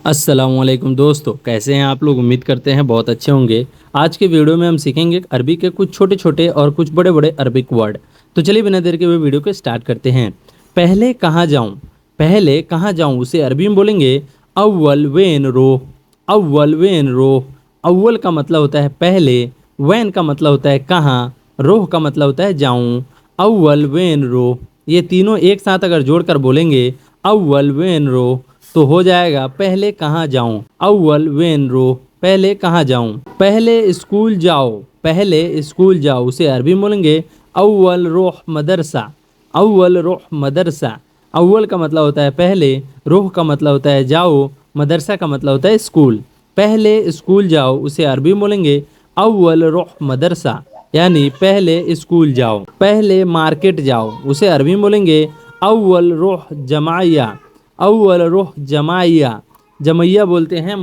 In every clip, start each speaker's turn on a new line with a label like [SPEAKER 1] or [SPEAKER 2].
[SPEAKER 1] अस्सलामुअलैकुम दोस्तों, कैसे हैं आप लोग। उम्मीद करते हैं बहुत अच्छे होंगे। आज के वीडियो में हम सीखेंगे अरबी के कुछ छोटे छोटे और कुछ बड़े बड़े अरबिक वर्ड। तो चलिए बिना देर के हुए वीडियो को स्टार्ट करते हैं। पहले कहाँ जाऊँ, पहले कहाँ जाऊँ उसे अरबी में बोलेंगे अव्वल वेन रोह। अव्वल वेन रोह। अव्वल का मतलब होता है पहले, वैन का मतलब होता है कहाँ, रोह का मतलब होता है जाऊँ। अव्वल वेन रोह, ये तीनों एक साथ अगर जोड़कर बोलेंगे अव्वल वेन रोह तो हो जाएगा पहले कहाँ जाऊं। अव्वल वेन रो, पहले कहाँ जाऊं। पहले स्कूल जाओ, पहले स्कूल जाओ उसे अरबी में बोलेंगे अव्वल रोह मदरसा। अव्वल रोह मदरसा। अव्वल का मतलब होता है पहले, रोह का मतलब होता है जाओ, मदरसा का मतलब होता है स्कूल। पहले स्कूल जाओ उसे अरबी में बोलेंगे अव्वल रोह मदरसा, यानी पहले स्कूल जाओ। पहले मार्केट जाओ उसे अरबी में बोलेंगे अव्वल रोह जमाया। अव्वल रोह जमाया। जमैया बोलते हैं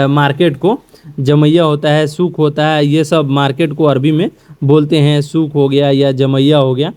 [SPEAKER 1] मार्केट को। जमैया होता है, सूक होता है, ये सब मार्केट को अरबी में बोलते हैं। सूक हो गया या जमैया हो गया।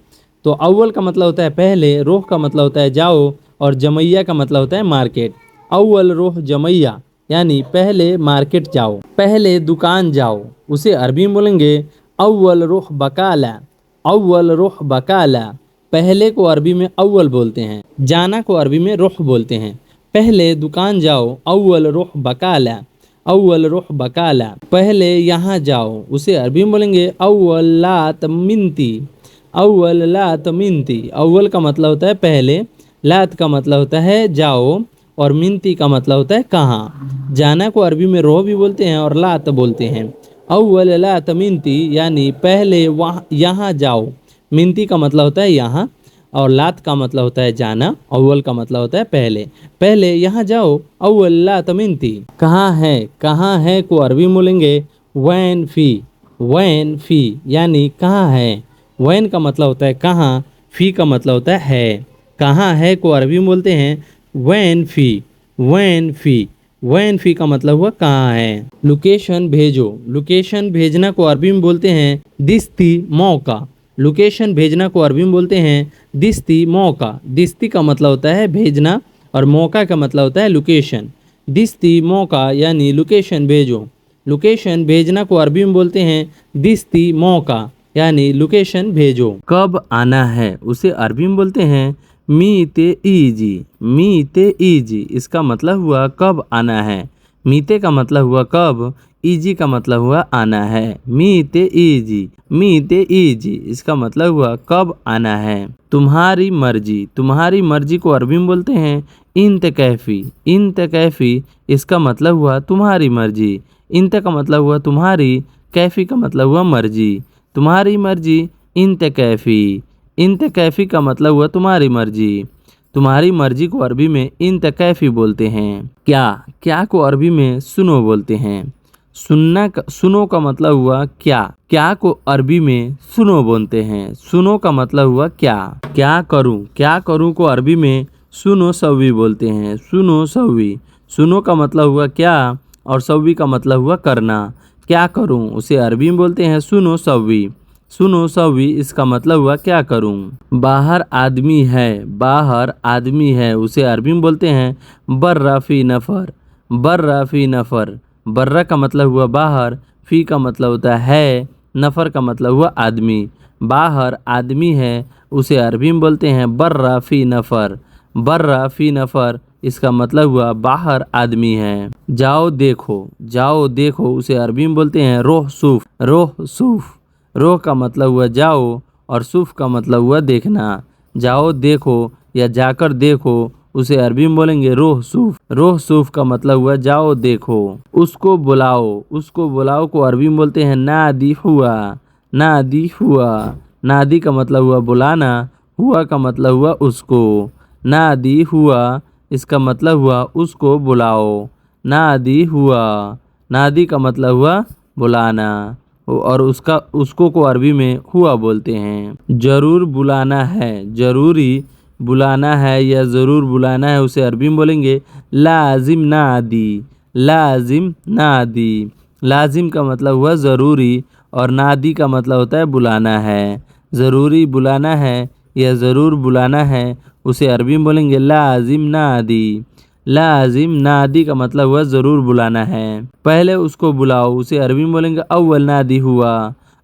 [SPEAKER 1] तो अव्वल का मतलब होता है पहले, रोह का मतलब होता है जाओ, और जमैया का मतलब होता है मार्केट। अव्वल रोह जमैया, यानी पहले मार्केट जाओ। पहले दुकान जाओ उसे अरबी में बोलेंगे अव्वल रोह बकाला। अव्वल रोह बकाला। पहले को अरबी में अव्वल बोलते हैं, जाना को अरबी में रुख बोलते हैं। पहले दुकान जाओ अव्वल रुख बकाला। अव्वल रुख बकाला। पहले यहाँ जाओ उसे अरबी में बोलेंगे अव्वल लात मिनती। अव्वल लात मिनती। अव्वल का मतलब होता है पहले, लात का मतलब होता है जाओ, और मिनती का मतलब होता है कहाँ। जाना को अरबी में रोह भी बोलते हैं और लात बोलते हैं। अव्वल लात मिनती, यानी पहले वहाँ यहाँ जाओ। मिनती का मतलब होता है यहाँ, और लात का मतलब होता है जाना। अव्वल का मतलब होता है पहले। पहले यहाँ जाओ अव्वल लात मिनती। कहाँ है, कहाँ है को अरबी में बोलेंगे वैन फी। वैन फी, यानी कहाँ है। वैन का मतलब होता है कहाँ, फी का मतलब होता है। कहाँ है को अरबी में बोलते हैं वैन फी। वैन फी। वैन फी का मतलब हुआ कहाँ है। लोकेशन भेजो। लोकेशन भेजना को अरबी में बोलते हैं दिस्ती मौका। लोकेशन भेजना को अरबी में बोलते हैं दिस्ती मौका। दिस्ती का मतलब होता है भेजना, और मौका का मतलब होता है लोकेशन। दिस्ती मौका, यानी लोकेशन भेजो। लोकेशन भेजना को अरबी में बोलते हैं दिस्ती मौका, यानी लोकेशन भेजो। कब आना है उसे अरबी में बोलते हैं मीते ईजी। मीते ईजी, इसका मतलब हुआ कब आना है। मीते का मतलब हुआ कब, ईजी का मतलब हुआ आना है। मीते ईजी। मीते ईजी, इसका मतलब हुआ कब आना है। तुम्हारी मर्जी। तुम्हारी मर्जी को अरबी में बोलते हैं इंत कैफी। इंत कैफी, इसका मतलब हुआ तुम्हारी मर्जी। इंत का मतलब हुआ तुम्हारी, कैफी का मतलब हुआ मर्जी। तुम्हारी मर्जी इंत कैफी। इंत कैफी का मतलब हुआ तुम्हारी मर्जी। तुम्हारी मर्जी को अरबी में इंत कैफी बोलते हैं। क्या, क्या को अरबी में सुनो बोलते हैं। सुनो का मतलब हुआ क्या। क्या को अरबी में सुनो बोलते हैं। सुनो का मतलब हुआ क्या। क्या करूं। क्या करूं को अरबी में सुनो सव्वी बोलते हैं। सुनो सव्वी। सुनो का मतलब हुआ क्या, और सव्वी का मतलब हुआ करना। क्या करूं उसे अरबी में बोलते हैं सुनो सव्वी। सुनो सव्वी, इसका मतलब हुआ क्या करूं। बाहर आदमी है। बाहर आदमी है उसे अरबी में बोलते हैं बर्रा फी नफर। बर्रा फी नफर। बर्रा का मतलब हुआ बाहर, फी का मतलब होता है, नफर का मतलब हुआ आदमी। बाहर आदमी है उसे अरबी में बोलते हैं बर्रा फी नफर। बर्रा फी नफर, इसका मतलब हुआ बाहर आदमी है। जाओ देखो। जाओ देखो उसे अरबी में बोलते हैं रोह सूफ। रोह सूफ। रोह का मतलब हुआ जाओ, और सूफ का मतलब हुआ देखना। जाओ देखो या जाकर देखो उसे अरबी में बोलेंगे रोह सूफ। रोह सूफ का मतलब हुआ जाओ देखो। उसको बुलाओ। उसको बुलाओ को अरबी में बोलते हैं नादी हुआ। नादी हुआ। नादी का मतलब हुआ बुलाना, हुआ का मतलब हुआ उसको। नादी हुआ, इसका मतलब हुआ उसको बुलाओ। नादी हुआ। नादी का मतलब हुआ बुलाना, और उसको को अरबी में हुआ बोलते हैं। जरूर बुलाना है। जरूरी बुलाना है या ज़रूर बुलाना है उसे अरबी में बोलेंगे लाजिम नादी। लाजिम नादी। लाजिम का मतलब हुआ ज़रूरी, और नादी का मतलब होता है बुलाना है। ज़रूरी बुलाना है या ज़रूर बुलाना है उसे अरबी में बोलेंगे लाजिम नादी। लाजिम नादी का मतलब हुआ ज़रूर बुलाना है। पहले उसको बुलाओ, उसे अरबी में बोलेंगे अव्वल नादी हुआ।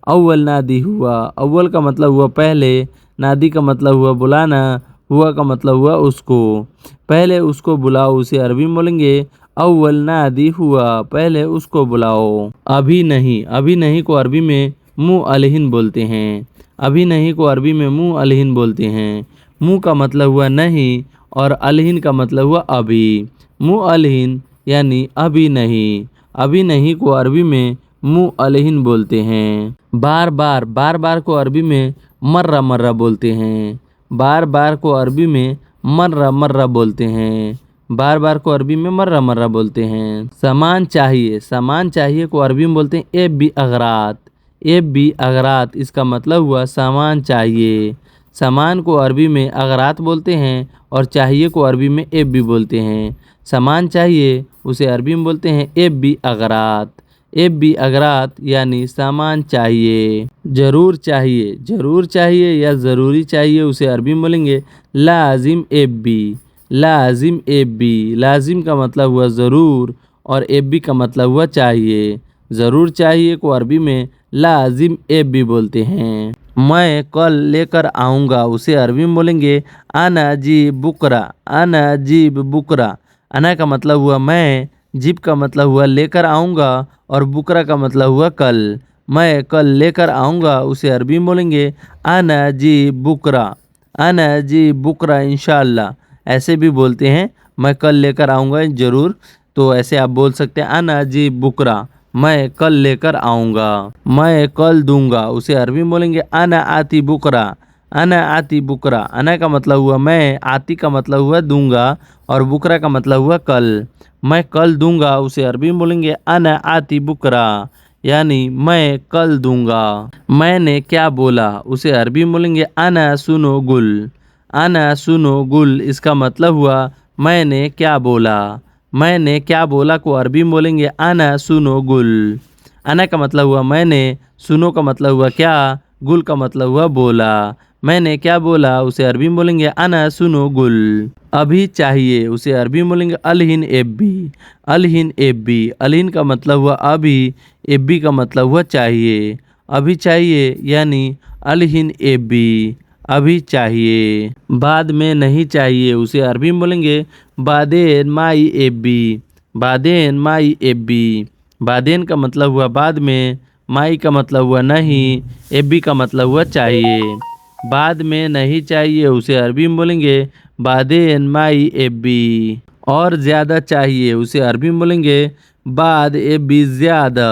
[SPEAKER 1] अव्वल नादी हुआ, अव्वल का मतलब हुआ पहले, नादी का मतलब हुआ बुलाना, हुआ का मतलब हुआ उसको। पहले उसको बुलाओ, उसे अरबी में बोलेंगे अव्वल नादी हुआ, पहले उसको बुलाओ। अभी नहीं, अभी नहीं को अरबी में मुँह अलहिन बोलते हैं। अभी नहीं को अरबी में मुँह अलहिन बोलते हैं। मुँह का मतलब हुआ नहीं और अलहिन का मतलब हुआ अभी। मुँह अलहिन यानी अभी नहीं। अभी नहीं को अरबी में मुँह अलहिन बोलते हैं। बार बार, बार बार को अरबी में मर्रा मर्रा बोलते हैं। बार बार को अरबी में मर्रा मर्रा बोलते हैं। बार बार को अरबी में मर्रा मर्रा बोलते हैं। सामान चाहिए, सामान चाहिए को अरबी में बोलते हैं एब बी अगरात। एब बी अगरात, इसका मतलब हुआ सामान चाहिए। सामान को अरबी में अगरात बोलते हैं और चाहिए को अरबी में एब बी बोलते हैं। सामान चाहिए उसे अरबी में बोलते हैं एब बी अगरात। एब बी अगरात यानी सामान चाहिए। ज़रूर चाहिए, ज़रूर चाहिए या ज़रूरी चाहिए उसे अरबी में बोलेंगे लाजिम एब बी। लाजिम एब बी, लाजिम का मतलब हुआ ज़रूर और एब बी का मतलब हुआ चाहिए। ज़रूर चाहिए को अरबी में लाजिम एब बी बोलते हैं। मैं कल लेकर आऊँगा उसे अरबी में बोलेंगे आना जी बुकरा। आना जीब बुकरा, आना का मतलब हुआ मैं, जीप का मतलब हुआ लेकर आऊँगा और बुकरा का मतलब हुआ कल। मैं कल लेकर आऊँगा उसे अरबी में बोलेंगे आना जी बुकरा। आना जी बुकरा इंशाअल्लाह, ऐसे भी बोलते हैं। मैं कल लेकर आऊँगा ज़रूर, तो ऐसे आप बोल सकते हैं आना जी बुकरा, मैं कल लेकर आऊँगा। मैं कल दूंगा उसे अरबी में बोलेंगे आना आती बुकरा। आना आती बुकरा, आना का मतलब हुआ मैं, आती का मतलब हुआ दूंगा और बुकरा का मतलब हुआ कल। मैं कल दूंगा उसे अरबी में बोलेंगे आना आती बुकरा, यानी मैं कल दूंगा। मैंने क्या बोला उसे अरबी में बोलेंगे आना सुनो गुल। आना सुनो गुल, इसका मतलब हुआ मैंने क्या बोला। मैंने क्या बोला को अरबी में बोलेंगे आना सुनो गुल। आना का मतलब हुआ मैंने, सुनो का मतलब हुआ क्या, गुल का मतलब हुआ बोला। मैंने क्या बोला उसे अरबी में बोलेंगे आना सुनो गुल। अभी चाहिए उसे अरबी में बोलेंगे अलहिन एब्बी। अलहिन एब्बी, अलहिन का मतलब हुआ अभी, एब्बी का मतलब हुआ चाहिए। अभी चाहिए यानी अलहिन एब्बी, अभी चाहिए। बाद में नहीं चाहिए उसे अरबी में बोलेंगे बादेन माई एब्बी। बादेन माई एब्बी, बादेन का मतलब हुआ बाद में, माई का मतलब हुआ नहीं, एब्बी का मतलब हुआ चाहिए। बाद में नहीं चाहिए उसे अरबी में बोलेंगे बादेन माई एब्बी। और ज़्यादा चाहिए उसे अरबी में बोलेंगे बाद एब्बी ज़्यादा।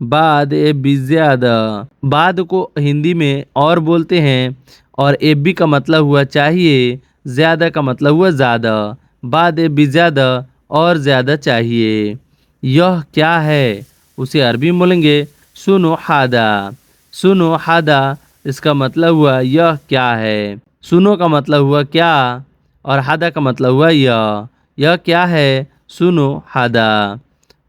[SPEAKER 1] बाद एब्बी ज़्यादा, बाद को हिंदी में और बोलते हैं और एब्बी का मतलब हुआ चाहिए, ज़्यादा का मतलब हुआ ज़्यादा। बाद एब्बी ज़्यादा, और ज़्यादा चाहिए। यह क्या है उसे अरबी में बोलेंगे सुनो हादा। सुनो हादा, इसका मतलब हुआ यह क्या है। सुनो का मतलब हुआ क्या और हादा का मतलब हुआ यह। यह क्या है, सुनो हादा।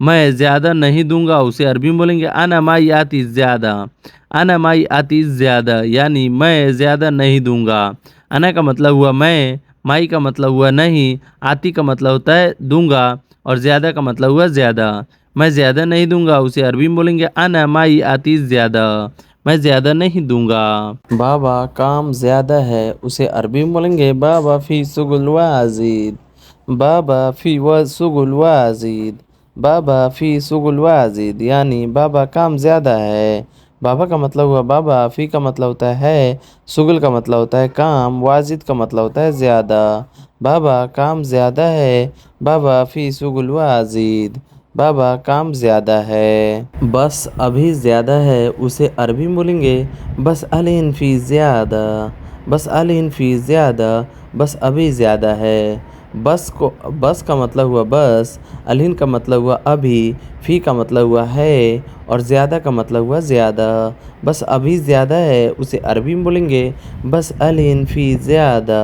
[SPEAKER 1] मैं ज़्यादा नहीं दूंगा उसे अरबी में बोलेंगे आना माई आती ज़्यादा। आना माई आती ज़्यादा, यानी मैं ज़्यादा नहीं दूंगा। आना का मतलब हुआ मैं, माई का मतलब हुआ नहीं, आती का मतलब होता है दूंगा और ज़्यादा का मतलब हुआ ज़्यादा। मैं ज़्यादा नहीं दूंगा उसे अरबी में बोलेंगे आना माई आती ज़्यादा। मैं ज़्यादा नहीं दूंगा। बाबा काम ज़्यादा है उसे अरबी में बोलेंगे बाबा फ़ी सुगुल वाजिद। बाबा फ़ी व सुगुल वाजिद। बाबा फ़ी सुगुल वाजिद, यानी बाबा काम ज़्यादा है। बाबा का मतलब हुआ बाबा, फ़ी का मतलब होता है, सुगुल का मतलब होता है काम, वाजिद का मतलब होता है ज़्यादा। बाबा काम ज़्यादा है, बाबा फ़ी सुगुल वाजिद, बाबा काम ज़्यादा है। बस अभी ज़्यादा है उसे अरबी में बोलेंगे बस अलिन फ़ी ज़्यादा। बस अलिन फ़ी ज़्यादा, बस अभी ज़्यादा है। बस का मतलब हुआ बस, अलिन का मतलब हुआ अभी, फ़ी का मतलब हुआ है और ज़्यादा का मतलब हुआ ज़्यादा। बस अभी ज़्यादा है उसे अरबी में बोलेंगे बस अलिन फ़ी ज़्यादा।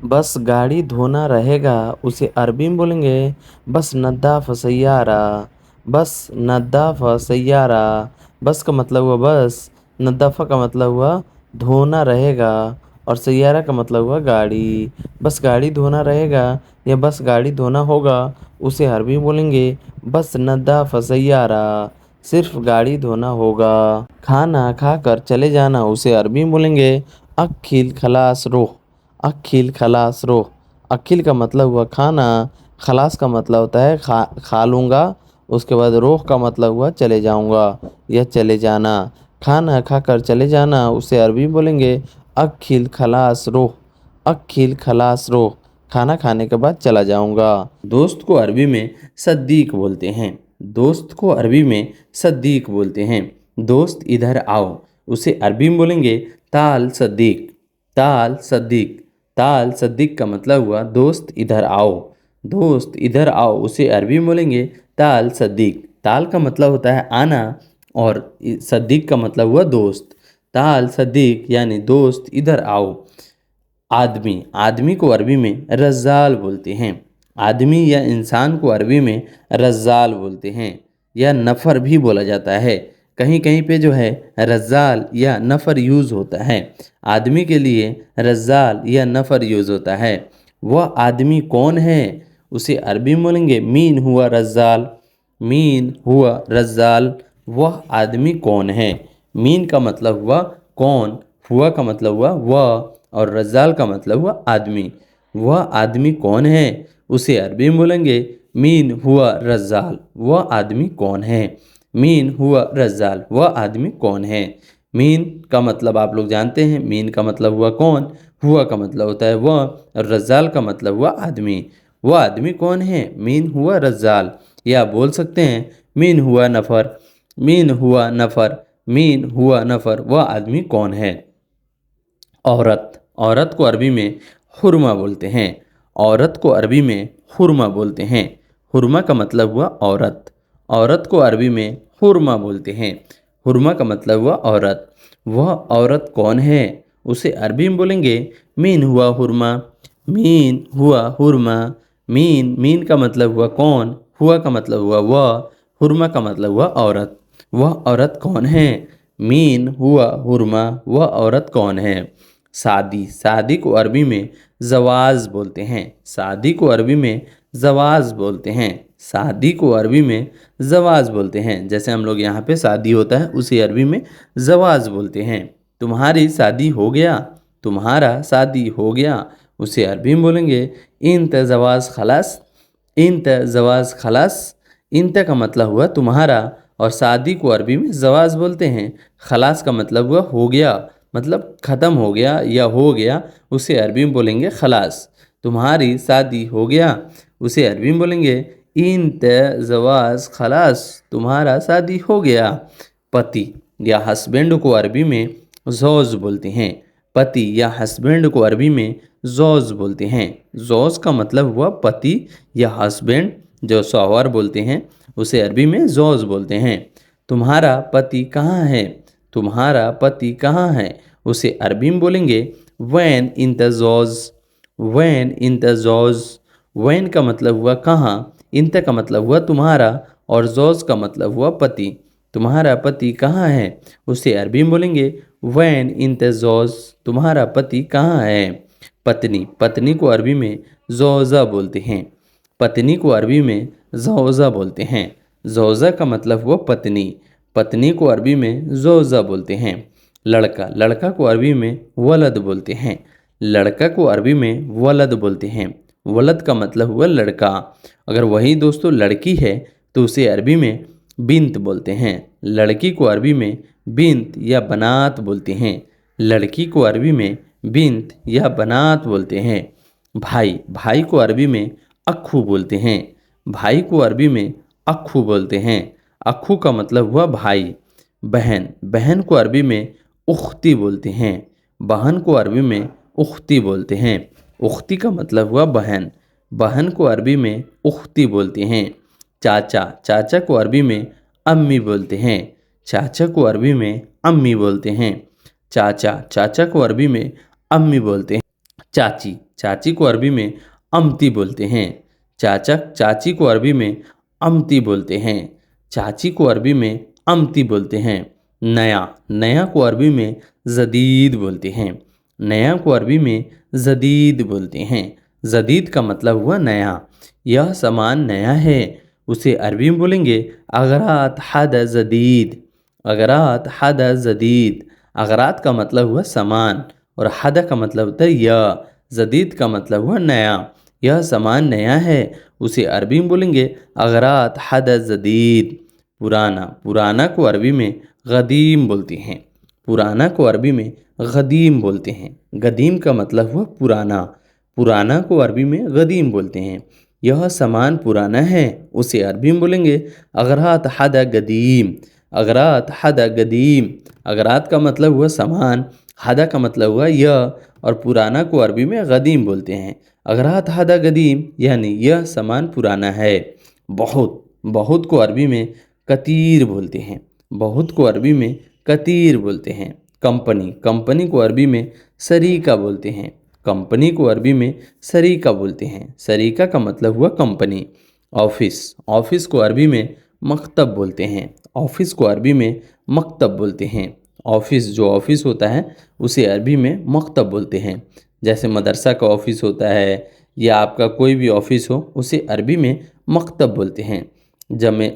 [SPEAKER 1] बस गाड़ी धोना रहेगा उसे अरबी में बोलेंगे बस नद्दाफ़ सैयारा। बस नद्दाफ़ सैयारा, बस का मतलब हुआ बस, नद्दाफ़ा का मतलब हुआ धोना रहेगा
[SPEAKER 2] और सैयारा का मतलब हुआ गाड़ी। बस गाड़ी धोना रहेगा या बस गाड़ी धोना होगा, उसे अरबी में बोलेंगे बस नद्दाफ़ सैयारा, सिर्फ गाड़ी धोना होगा। खाना खाकर चले जाना, उसे अरबी में बोलेंगे अक्खिल खलास रोह, अक्खिल खलास रोह। अक्खिल का मतलब हुआ खाना, खलास का मतलब होता है खा लूँगा, उसके बाद रोह का मतलब हुआ चले जाऊँगा या चले जाना। खाना खाकर चले जाना, उसे अरबी में बोलेंगे अक्खिल खलास रोह, अक्खिल खलास रोह। खाना खाने के बाद चला जाऊँगा।
[SPEAKER 1] दोस्त को अरबी में सद्दीक बोलते हैं। दोस्त को अरबी में सद्दीक बोलते हैं। दोस्त इधर आओ, उसे अरबी में बोलेंगे ताल सद्दीक, ताल सद्दीक। ताल सद्दीक का मतलब हुआ दोस्त इधर आओ। दोस्त इधर आओ, उसे अरबी में बोलेंगे ताल सद्दीक। ताल का मतलब होता है आना और सद्दीक का मतलब हुआ दोस्त। ताल सद्दीक यानी दोस्त इधर आओ। आदमी, आदमी को अरबी में रज़्ज़ाल बोलते हैं। आदमी या इंसान को अरबी में रज़्ज़ाल बोलते हैं या नफ़र भी बोला जाता है। कहीं कहीं पे जो है रज़्ज़ाल या नफ़र यूज़ होता है। आदमी के लिए रज़्ज़ाल या नफ़र यूज़ होता है। वह आदमी कौन है, उसे अरबी में बोलेंगे मीन हुआ रज़्ज़ाल, मीन हुआ रज़्ज़ाल। वह आदमी कौन है। मीन का मतलब हुआ कौन, हुआ का मतलब हुआ वह और रज़्ज़ाल का मतलब हुआ आदमी। वह आदमी कौन है, उसे अरबी में बोलेंगे मीन हुआ रज़्ज़ाल। वह आदमी कौन है। मीन हुआ रज़्ज़ाल, वह आदमी कौन है। मीन का मतलब आप लोग जानते हैं, मीन का मतलब हुआ कौन, हुआ का मतलब होता है वह और रज़्ज़ाल का मतलब हुआ आदमी। वह आदमी कौन है, मीन हुआ रज़्ज़ाल। या बोल सकते हैं मीन हुआ नफ़र, मीन हुआ नफ़र, मीन हुआ नफ़र। वह आदमी कौन है। औरत, औरत को अरबी में हुरमा बोलते हैं। औरत को अरबी में हुरमा बोलते हैं। हुरमा का मतलब हुआ औरत। औरत को अरबी में हुरमा बोलते हैं। हुरमा का मतलब हुआ औरत। वह औरत कौन है, उसे अरबी में बोलेंगे मीन हुआ हुरमा, मीन हुआ हुरमा। मीन, मीन का मतलब हुआ कौन, हुआ का मतलब हुआ वह, हुरमा का मतलब हुआ औरत। वह औरत कौन है, मीन हुआ हुरमा। वह औरत कौन है। शादी, शादी को अरबी में जवाज़ बोलते हैं। शादी को अरबी में जवाज़ बोलते हैं। शादी को अरबी में जवाज़ बोलते हैं। जैसे हम लोग यहाँ पे शादी होता है, उसे अरबी में जवाज़ बोलते हैं। तुम्हारी शादी हो गया, तुम्हारा शादी हो गया, उसे अरबी में बोलेंगे इंत जवाज़ खलास, इंत जवाज़ खलास। इंत का मतलब हुआ तुम्हारा और शादी को अरबी में जवाज़ बोलते हैं। खलास का मतलब हुआ हो गया, मतलब ख़त्म हो गया या हो गया, उसे अरबी में बोलेंगे खलास। तुम्हारी शादी हो गया, उसे अरबी में बोलेंगे इंत जवाज़ खलास, तुम्हारा शादी हो गया। पति या हस्बैंड को अरबी में ज़ौज बोलते हैं। पति या हस्बैंड को अरबी में ज़ौज बोलते हैं। ज़ौज का मतलब हुआ पति या हस्बैंड, जो शौहर बोलते हैं, उसे अरबी में ज़ौज बोलते हैं। तुम्हारा पति कहाँ है, तुम्हारा पति कहाँ है, उसे अरबी में बोलेंगे वैन इन द ज़ौज, वैन इन द ज़ौज। वैन का मतलब हुआ कहाँ, इंत का मतलब हुआ तुम्हारा और ज़ौज का मतलब हुआ पति। तुम्हारा पति कहाँ है, उसे अरबी में बोलेंगे वैन इन द ज़ौज, तुम्हारा पति कहाँ है। पत्नी, पत्नी को अरबी में ज़ौज़ा बोलते हैं। पत्नी को अरबी में ज़ौज़ा बोलते हैं। ज़ौज़ा का मतलब हुआ पत्नी। पत्नी को अरबी में ज़ौज़ा बोलते हैं। लड़का, लड़का को अरबी में वलद बोलते हैं। लड़का को अरबी में वलद बोलते हैं। वलद का मतलब हुआ लड़का। अगर वही दोस्तों लड़की है तो उसे अरबी में बिन्त बोलते हैं। लड़की को अरबी में बिन्त या बनात बोलते हैं। लड़की को अरबी में बिन्त या बनात बोलते हैं। भाई, भाई को अरबी में अक्खू बोलते हैं। भाई को अरबी में अक्खू बोलते हैं। अक्खू का मतलब हुआ भाई। बहन, बहन को अरबी में उख्ती बोलते हैं। बहन को अरबी में उख्ती बोलते हैं। उख्ती का मतलब हुआ बहन। बहन को अरबी में उख्ती बोलते हैं। चाचा, चाचा को अरबी में अम्मी बोलते हैं। चाचा को अरबी में अम्मी बोलते हैं। चाचा, चाचा को अरबी में अम्मी बोलते हैं। चाची, चाची को अरबी में अमती बोलते हैं। चाचा, चाची को अरबी में अमती बोलते हैं। चाची को अरबी में अमती बोलते हैं। नया, नया को अरबी में जदीद बोलते हैं। नया को अरबी में जदीद बोलते हैं। जदीद का मतलब हुआ नया। यह सामान नया है, उसे अरबी में बोलेंगे अगरात हद जदीद। अगरात हद जदीद। अगरात का मतलब हुआ सामान और हद का मतलब होता है यह। जदीद का मतलब हुआ नया। यह सामान नया है, उसे अरबी में बोलेंगे अगरात हद जदीद। पुराना। पुराना को अरबी में गदीम बोलते हैं। पुराना को अरबी में गदीम बोलते हैं। गदीम का मतलब हुआ पुराना। पुराना को अरबी में गदीम बोलते हैं। यह सामान पुराना है, उसे अरबी में बोलेंगे अगरात हद गदीम। अगरात हद गदीम। अगरात का मतलब हुआ सामान, हदा का मतलब हुआ यह, और पुराना को अरबी में गदीम बोलते हैं। अगरात हदा गदीम यानी यह सामान पुराना है। बहुत। बहुत को अरबी में कतीर बोलते हैं। बहुत को अरबी में कतीर बोलते हैं। कंपनी। कंपनी को अरबी में शरीका बोलते हैं। कंपनी को अरबी में शरीका बोलते हैं। शरीका का मतलब हुआ कंपनी। ऑफिस। ऑफिस को अरबी में मकतब बोलते हैं। ऑफिस को अरबी में मकतब बोलते हैं। ऑफिस, जो ऑफिस होता है उसे अरबी में मकतब बोलते हैं। जैसे मदरसा का ऑफिस होता है या आपका कोई भी ऑफिस हो, उसे अरबी में मकतब बोलते हैं। जमे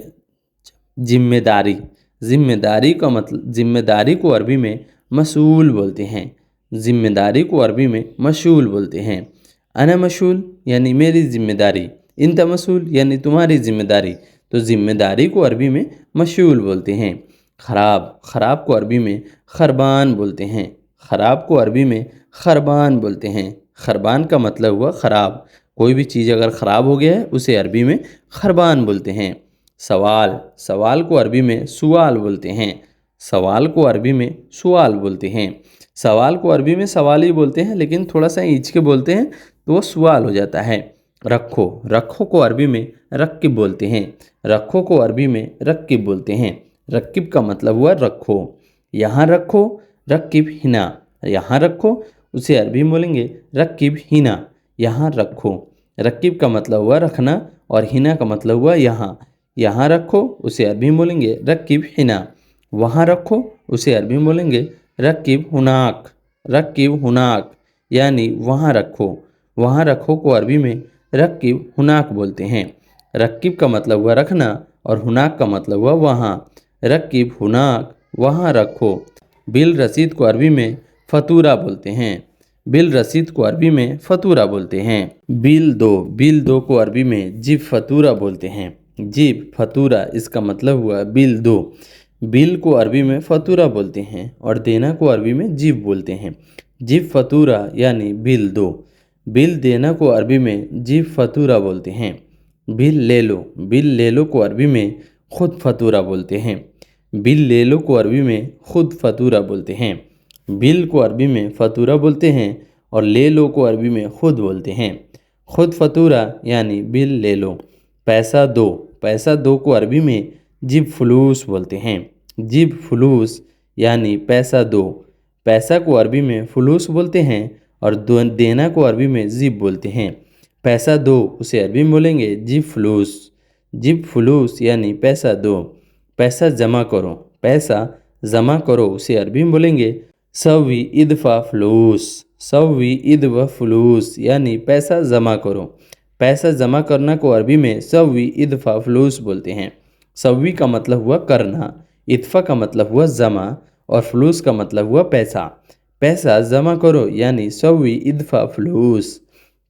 [SPEAKER 1] जिम्मेदारी। जिम्मेदारी का मतलब, जिम्मेदारी को अरबी में मसूल बोलते हैं। जिम्मेदारी को अरबी में मशूल बोलते हैं। अना मशूल यानी मेरी जिम्मेदारी, इंता मसूल यानी तुम्हारी जिम्मेदारी। तो जिम्मेदारी को अरबी में मशूल बोलते हैं। खराब। खराब को अरबी में खरबान बोलते हैं। खराब को अरबी में खरबान बोलते हैं। खरबान का मतलब हुआ खराब। कोई भी चीज़ अगर ख़राब हो गया है उसे अरबी में खरबान बोलते हैं। सवाल। सवाल को अरबी में सुआल बोलते हैं। सवाल को अरबी में सुआल बोलते हैं। सवाल को अरबी में सवाल ही बोलते हैं, लेकिन थोड़ा सा ईंच के बोलते हैं तो वो सुआल हो जाता है। रखो। रखो को अरबी में रक्किब बोलते हैं। रखो को अरबी में रक्किब बोलते हैं। रक्किब का मतलब हुआ रखो। यहाँ रखो, रक्किब हिना। यहाँ रखो, उसे अरबी में बोलेंगे रक्किब हिना। यहाँ रखो। रक्किब का मतलब हुआ रखना और हिना का मतलब हुआ यहाँ। यहाँ रखो, उसे अरबी में बोलेंगे रक्किब हिना। वहाँ रखो, उसे अरबी में बोलेंगे रक्किब हुनाक। रक्किब हुनाक यानी वहाँ रखो। वहाँ रखो को अरबी में रक्किब हुनाक बोलते हैं। रक्किब का मतलब हुआ रखना और हुनाक का मतलब हुआ वहाँ। रक्किब हुनाक, वहाँ रखो। बिल रसीद को अरबी में फतूरा बोलते हैं। बिल रसीद को अरबी में फतूरा बोलते हैं। बिल दो। बिल दो को अरबी में जिब फतूरा बोलते हैं। जिब फतूरा, इसका मतलब हुआ बिल दो। बिल को अरबी में फतूरा बोलते हैं और देना को अरबी में जिब बोलते हैं। जिब फतूरा यानी बिल दो। बिल देना को अरबी में जिब फतूरा बोलते हैं। बिल ले लो। बिल ले लो को अरबी में खुद फतूरा बोलते हैं। बिल ले लो को अरबी में खुद फतूरा बोलते हैं। बिल को अरबी में फतूरा बोलते हैं और ले लो को अरबी में खुद बोलते हैं। खुद फतूरा यानी बिल ले लो। पैसा दो। पैसा दो को अरबी में जिब फलूस बोलते हैं। जिब फलूस यानी पैसा दो। पैसा को अरबी में फलूस बोलते हैं और देना को अरबी में जिब बोलते हैं। पैसा दो, उसे अरबी में बोलेंगे जिब फलूस। जिब फलूस यानी पैसा दो। पैसा जमा करो। पैसा जमा करो, उसे अरबी में बोलेंगे सवी इदफा फलूस। सवी इदवा फलूस यानी पैसा जमा करो। पैसा जमा करना को अरबी में सवी इदफा फलूस बोलते हैं। सवी का मतलब हुआ करना, इदफा का मतलब हुआ जमा और फलूस का मतलब हुआ पैसा। पैसा जमा करो यानी सवी इदफा फलूस।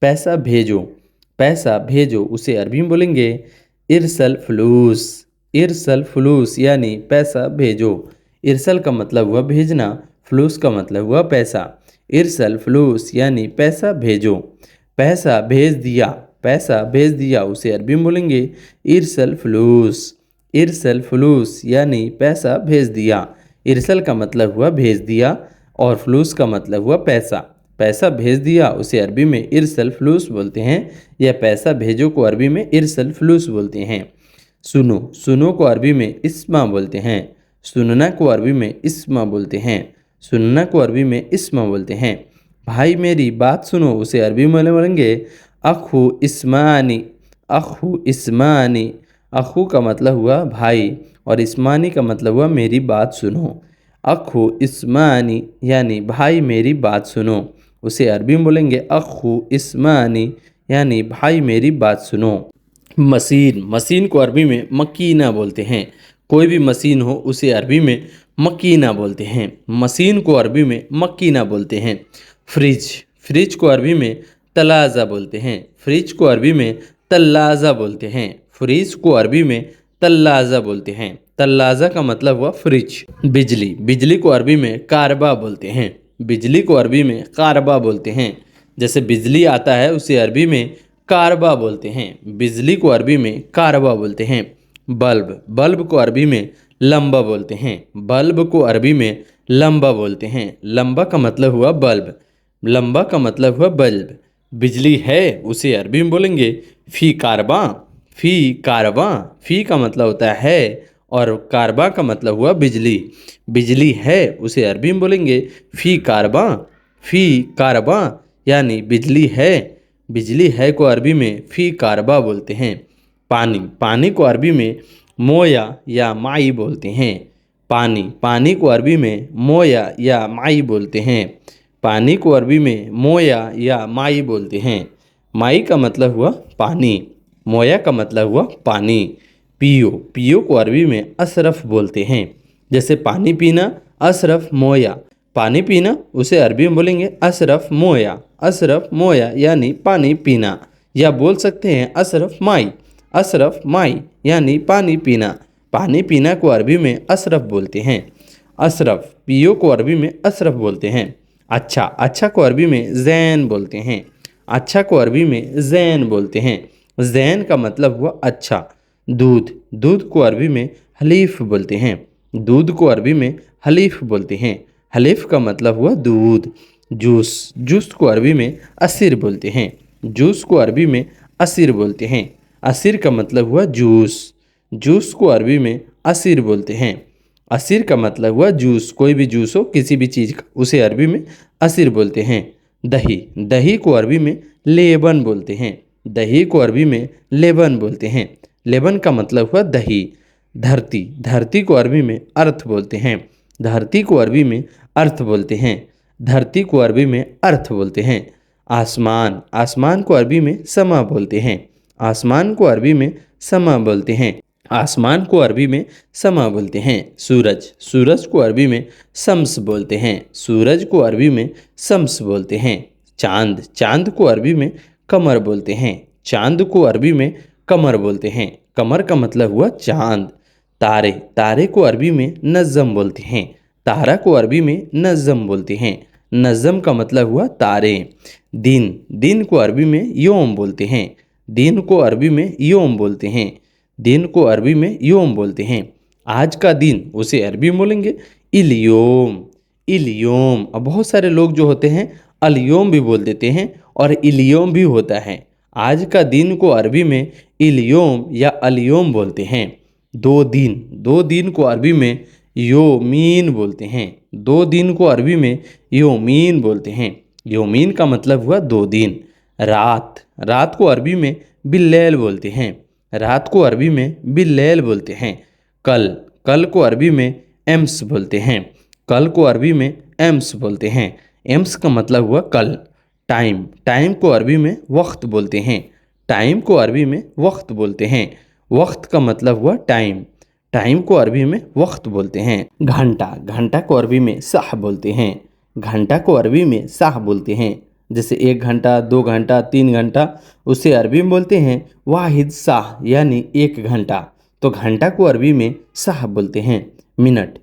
[SPEAKER 1] पैसा भेजो। पैसा भेजो, उसे अरबी में बोलेंगे इरसल फलूस। इरसल फलूस यानी पैसा भेजो। इरसल का मतलब हुआ भेजना, फलूस का मतलब हुआ पैसा। इरसल फलूस यानी पैसा भेजो। पैसा भेज दिया। पैसा भेज दिया, उसे अरबी में बोलेंगे इरसल फलूस। इरसल फलूस यानी पैसा भेज दिया। इरसल का मतलब हुआ भेज दिया और फलूस का मतलब हुआ पैसा। पैसा भेज दिया, उसे अरबी में इरसल फलूस बोलते हैं या पैसा भेजो को अरबी में इरसल फलूस बोलते हैं। सुनो। सुनो को अरबी में इस्मा बोलते हैं। सुनना को अरबी में इस्मा बोलते हैं। सुनना को अरबी में इस्मा बोलते हैं। भाई मेरी बात सुनो, उसे अरबी में बोलेंगे अखु इस्मानी। अखु इस्मानी। अखु का मतलब हुआ भाई और इस्मानी का मतलब हुआ मेरी बात सुनो। अखु इस्मानी यानी भाई मेरी बात सुनो। उसे अरबी में बोलेंगे अखु इस्मानी यानी भाई मेरी बात सुनो। मशीन, मशीन को अरबी में मकीना बोलते हैं। कोई भी मशीन हो उसे अरबी में मकीना बोलते हैं। मशीन को अरबी में मकीना बोलते हैं। फ्रिज, फ्रिज को अरबी में तलाज़ा बोलते हैं। फ्रिज को अरबी में तल्लाज़ा बोलते हैं। फ्रिज को अरबी में तल्लाज़ा बोलते हैं। तल्लाज़ा का मतलब हुआ फ्रिज। बिजली, बिजली को अरबी में कारबा बोलते हैं। बिजली को अरबी में कारबा बोलते हैं। जैसे बिजली आता है उसे अरबी में कारबा बोलते हैं। बिजली को अरबी में कारबा बोलते हैं। बल्ब, बल्ब को अरबी में लंबा बोलते हैं। बल्ब को अरबी में लंबा बोलते हैं। लंबा का मतलब हुआ बल्ब। लंबा का मतलब हुआ बल्ब। बिजली है उसे अरबी में बोलेंगे फ़ी कारबा। फ़ी कारबा, फ़ी का मतलब होता है और कारबा का मतलब हुआ बिजली। बिजली है उसे अरबी में बोलेंगे फ़ी कारबा। फ़ी कारबा यानी बिजली है। बिजली है को अरबी में फ़ी कारबा बोलते हैं। पानी, पानी को अरबी में मोया या माई बोलते हैं। पानी, पानी को अरबी में मोया या माई बोलते हैं। पानी को अरबी में मोया या माई बोलते हैं। माई का मतलब हुआ पानी, मोया का मतलब हुआ पानी। पियो, पियो को अरबी में अशरफ बोलते हैं। जैसे पानी पीना, अशरफ मोया। पानी पीना उसे अरबी में बोलेंगे अशरफ मोया। अशरफ मोया यानी पानी पीना, या बोल सकते हैं अशरफ माई। अशरफ माई यानी पानी पीना। पानी पीना को अरबी में अशरफ बोलते हैं। अशरफ, पियो को अरबी में अशरफ बोलते हैं। अच्छा, अच्छा को अरबी में ज़ैन बोलते हैं। अच्छा को अरबी में ज़ैन बोलते हैं। ज़ैन का मतलब हुआ अच्छा। दूध, दूध को अरबी में हलीफ बोलते हैं। दूध को अरबी में हलीफ बोलते हैं। हलीफ का मतलब हुआ दूध। जूस, जूस को अरबी में असीर बोलते हैं। जूस को अरबी में असीर बोलते हैं। असीर का मतलब हुआ जूस। जूस को अरबी में असीर बोलते हैं। असीर का मतलब हुआ जूस। कोई भी जूस हो किसी भी चीज़ का उसे अरबी में असीर बोलते हैं। दही, दही को अरबी में लेबन बोलते हैं। दही को अरबी में लेबन बोलते हैं। लेबन का मतलब हुआ दही। धरती, धरती को अरबी में अर्थ बोलते हैं। धरती को अरबी में अर्थ बोलते हैं। धरती को अरबी में अर्थ बोलते हैं। आसमान, आसमान को अरबी में समा बोलते हैं। आसमान को अरबी में समा बोलते हैं। आसमान को अरबी में समा बोलते हैं। सूरज, सूरज को अरबी में शम्स बोलते हैं। सूरज को अरबी में शम्स बोलते हैं। चांद, चांद को अरबी में कमर बोलते हैं। चांद को अरबी में कमर बोलते हैं। कमर का मतलब हुआ चांद। तारे, तारे को अरबी में नज़्म बोलते हैं। तारा को अरबी में नज़्म बोलते हैं। नज़्म का मतलब हुआ तारे। दिन, दिन को अरबी में योम बोलते हैं। दिन को अरबी में योम बोलते हैं। दिन को अरबी में योम बोलते हैं। आज का दिन उसे अरबी में बोलेंगे इलयोम। इलयोम। अब बहुत सारे लोग जो होते हैं अलयोम भी बोल देते हैं और इलयोम भी होता है। आज का दिन को अरबी में इलयोम या अलयोम बोलते हैं। दो दिन, दो दिन को अरबी में योमीन बोलते हैं। दो दिन को अरबी में योमीन बोलते हैं। योमीन का मतलब हुआ दो दिन। रात, रात को अरबी में बिल्लैल बोलते हैं। रात को अरबी में बिल्लैल बोलते हैं। कल, कल को अरबी में एम्स बोलते हैं। कल को अरबी में एम्स बोलते हैं। एम्स का मतलब हुआ कल। टाइम, टाइम को अरबी में वक्त बोलते हैं। टाइम को अरबी में वक्त बोलते हैं। वक्त का मतलब हुआ टाइम। टाइम को अरबी में वक्त बोलते हैं। घंटा, घंटा को अरबी में साह बोलते हैं। घंटा को अरबी में साह बोलते हैं। जैसे 1 घंटा, 2 घंटा, 3 घंटा, उसे अरबी में बोलते हैं वाहिद साह यानी 1 घंटा। तो घंटा को अरबी में साह बोलते हैं। मिनट,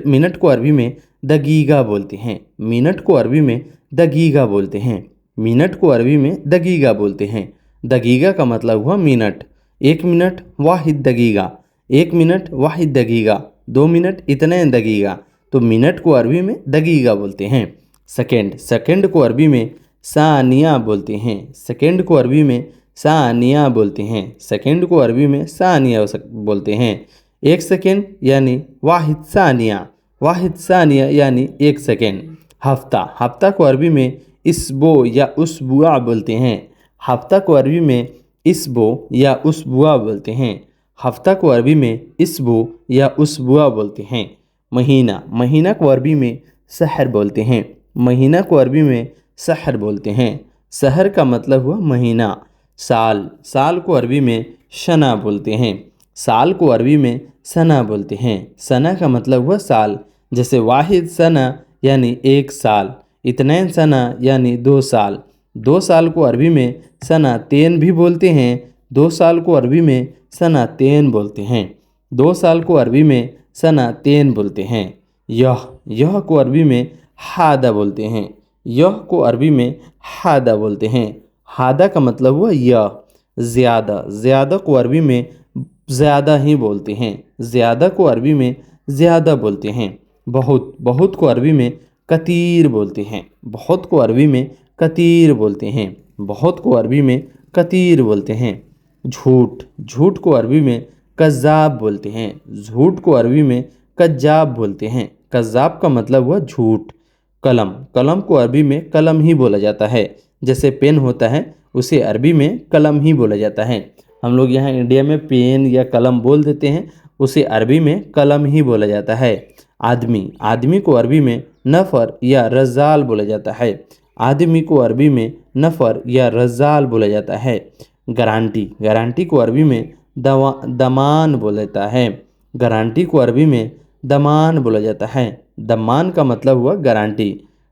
[SPEAKER 1] मिनट को अरबी में दगीगा बोलते हैं। मिनट को अरबी में दगीगा बोलते हैं। मिनट को अरबी में दगीगा बोलते हैं। दगीगा का मतलब हुआ मिनट। 1 मिनट वाहिद दगीगा। 1 मिनट वाहिद दगीगा। 2 मिनट इतने दगीगा। तो मिनट को अरबी में दगीगा बोलते हैं। सेकंड, सेकंड को अरबी में सानिया बोलते हैं। सेकंड को अरबी में सानिया बोलते हैं। सेकंड को अरबी में सानिया बोलते हैं। 1 सेकंड यानी वाहिद सानिया। वाहिद सानिया यानी 1 सेकंड। हफ्ता, हफ्ता को अरबी में इसबो या उसबुआ बोलते हैं। हफ्ता को अरबी में इसबो या उसबुआ बोलते हैं। हफ्ता को अरबी में इसबो या उसबुआ बोलते हैं।
[SPEAKER 2] महीना, महीना को अरबी में सहर बोलते हैं। महीना को अरबी में सहर बोलते हैं। सहर का मतलब हुआ महीना। साल, साल को अरबी में शना बोलते हैं। साल को अरबी में सना बोलते हैं। सना का मतलब हुआ साल, जैसे वाहिद सना यानी एक साल, इतनैन सना यानी 2 साल। 2 साल को अरबी में सना तेन भी बोलते हैं। 2 साल को अरबी में सना तेन बोलते हैं। 2 साल को अरबी में सना तेन बोलते हैं। यह को अरबी में हादा बोलते हैं। यह को अरबी में हादा बोलते हैं। हादा का मतलब हुआ यह। ज़्यादा, ज़्यादा को अरबी में ज़्यादा ही बोलते हैं। ज़्यादा को अरबी में ज़्यादा बोलते हैं। बहुत, बहुत को अरबी में कतीर बोलते हैं। बहुत को अरबी में कतीर बोलते हैं। बहुत को अरबी में कतीर बोलते हैं। झूठ, झूठ को अरबी में कज़्ज़ाब बोलते हैं। झूठ को अरबी में कज़्ज़ाब बोलते हैं। कज़्ज़ाब का मतलब हुआ झूठ। कलम, कलम को अरबी में कलम ही बोला जाता है। जैसे पेन होता है उसे अरबी में कलम ही बोला जाता है। हम लोग यहाँ इंडिया में पेन या कलम बोल देते हैं, उसे अरबी में कलम ही बोला जाता है। आदमी, आदमी को अरबी में नफ़र या रज़ाल बोला जाता है। आदमी को अरबी में नफ़र या रज़ाल बोला जाता है। गारंटी, गारंटी को अरबी में दमान बोला जाता है। गारंटी को अरबी में दमान बोला जाता है। दमान का मतलब हुआ गारंटी।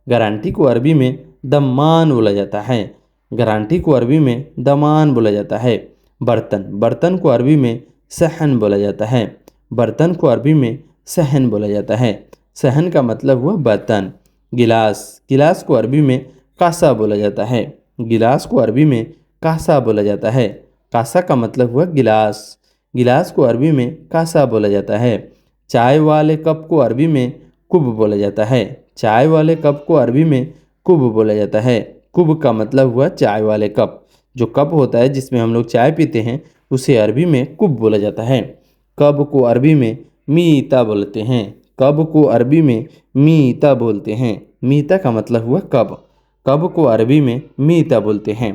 [SPEAKER 2] गारंटी को अरबी में दमान बोला जाता है। गारंटी को अरबी में दमान बोला जाता है। बर्तन, बर्तन को अरबी में सहन बोला जाता है। बर्तन को अरबी में सहन बोला जाता है। सहन का मतलब हुआ बर्तन। गिलास, गिलास को अरबी में कासा बोला जाता है। गिलास को अरबी में कासा बोला जाता है। कासा का मतलब हुआ गिलास। गिलास को अरबी में कासा बोला जाता है। चाय वाले कप को अरबी में कुब बोला जाता है। चाय वाले कप को अरबी में कुब बोला जाता है। कुब का मतलब हुआ चाय वाले कप। जो कप होता है जिसमें हम लोग चाय पीते हैं उसे अरबी में कुब बोला जाता है। कब को अरबी में मीता बोलते हैं। कब को अरबी में मीता बोलते हैं। मीता का मतलब हुआ कब। कब को अरबी में मीता बोलते हैं।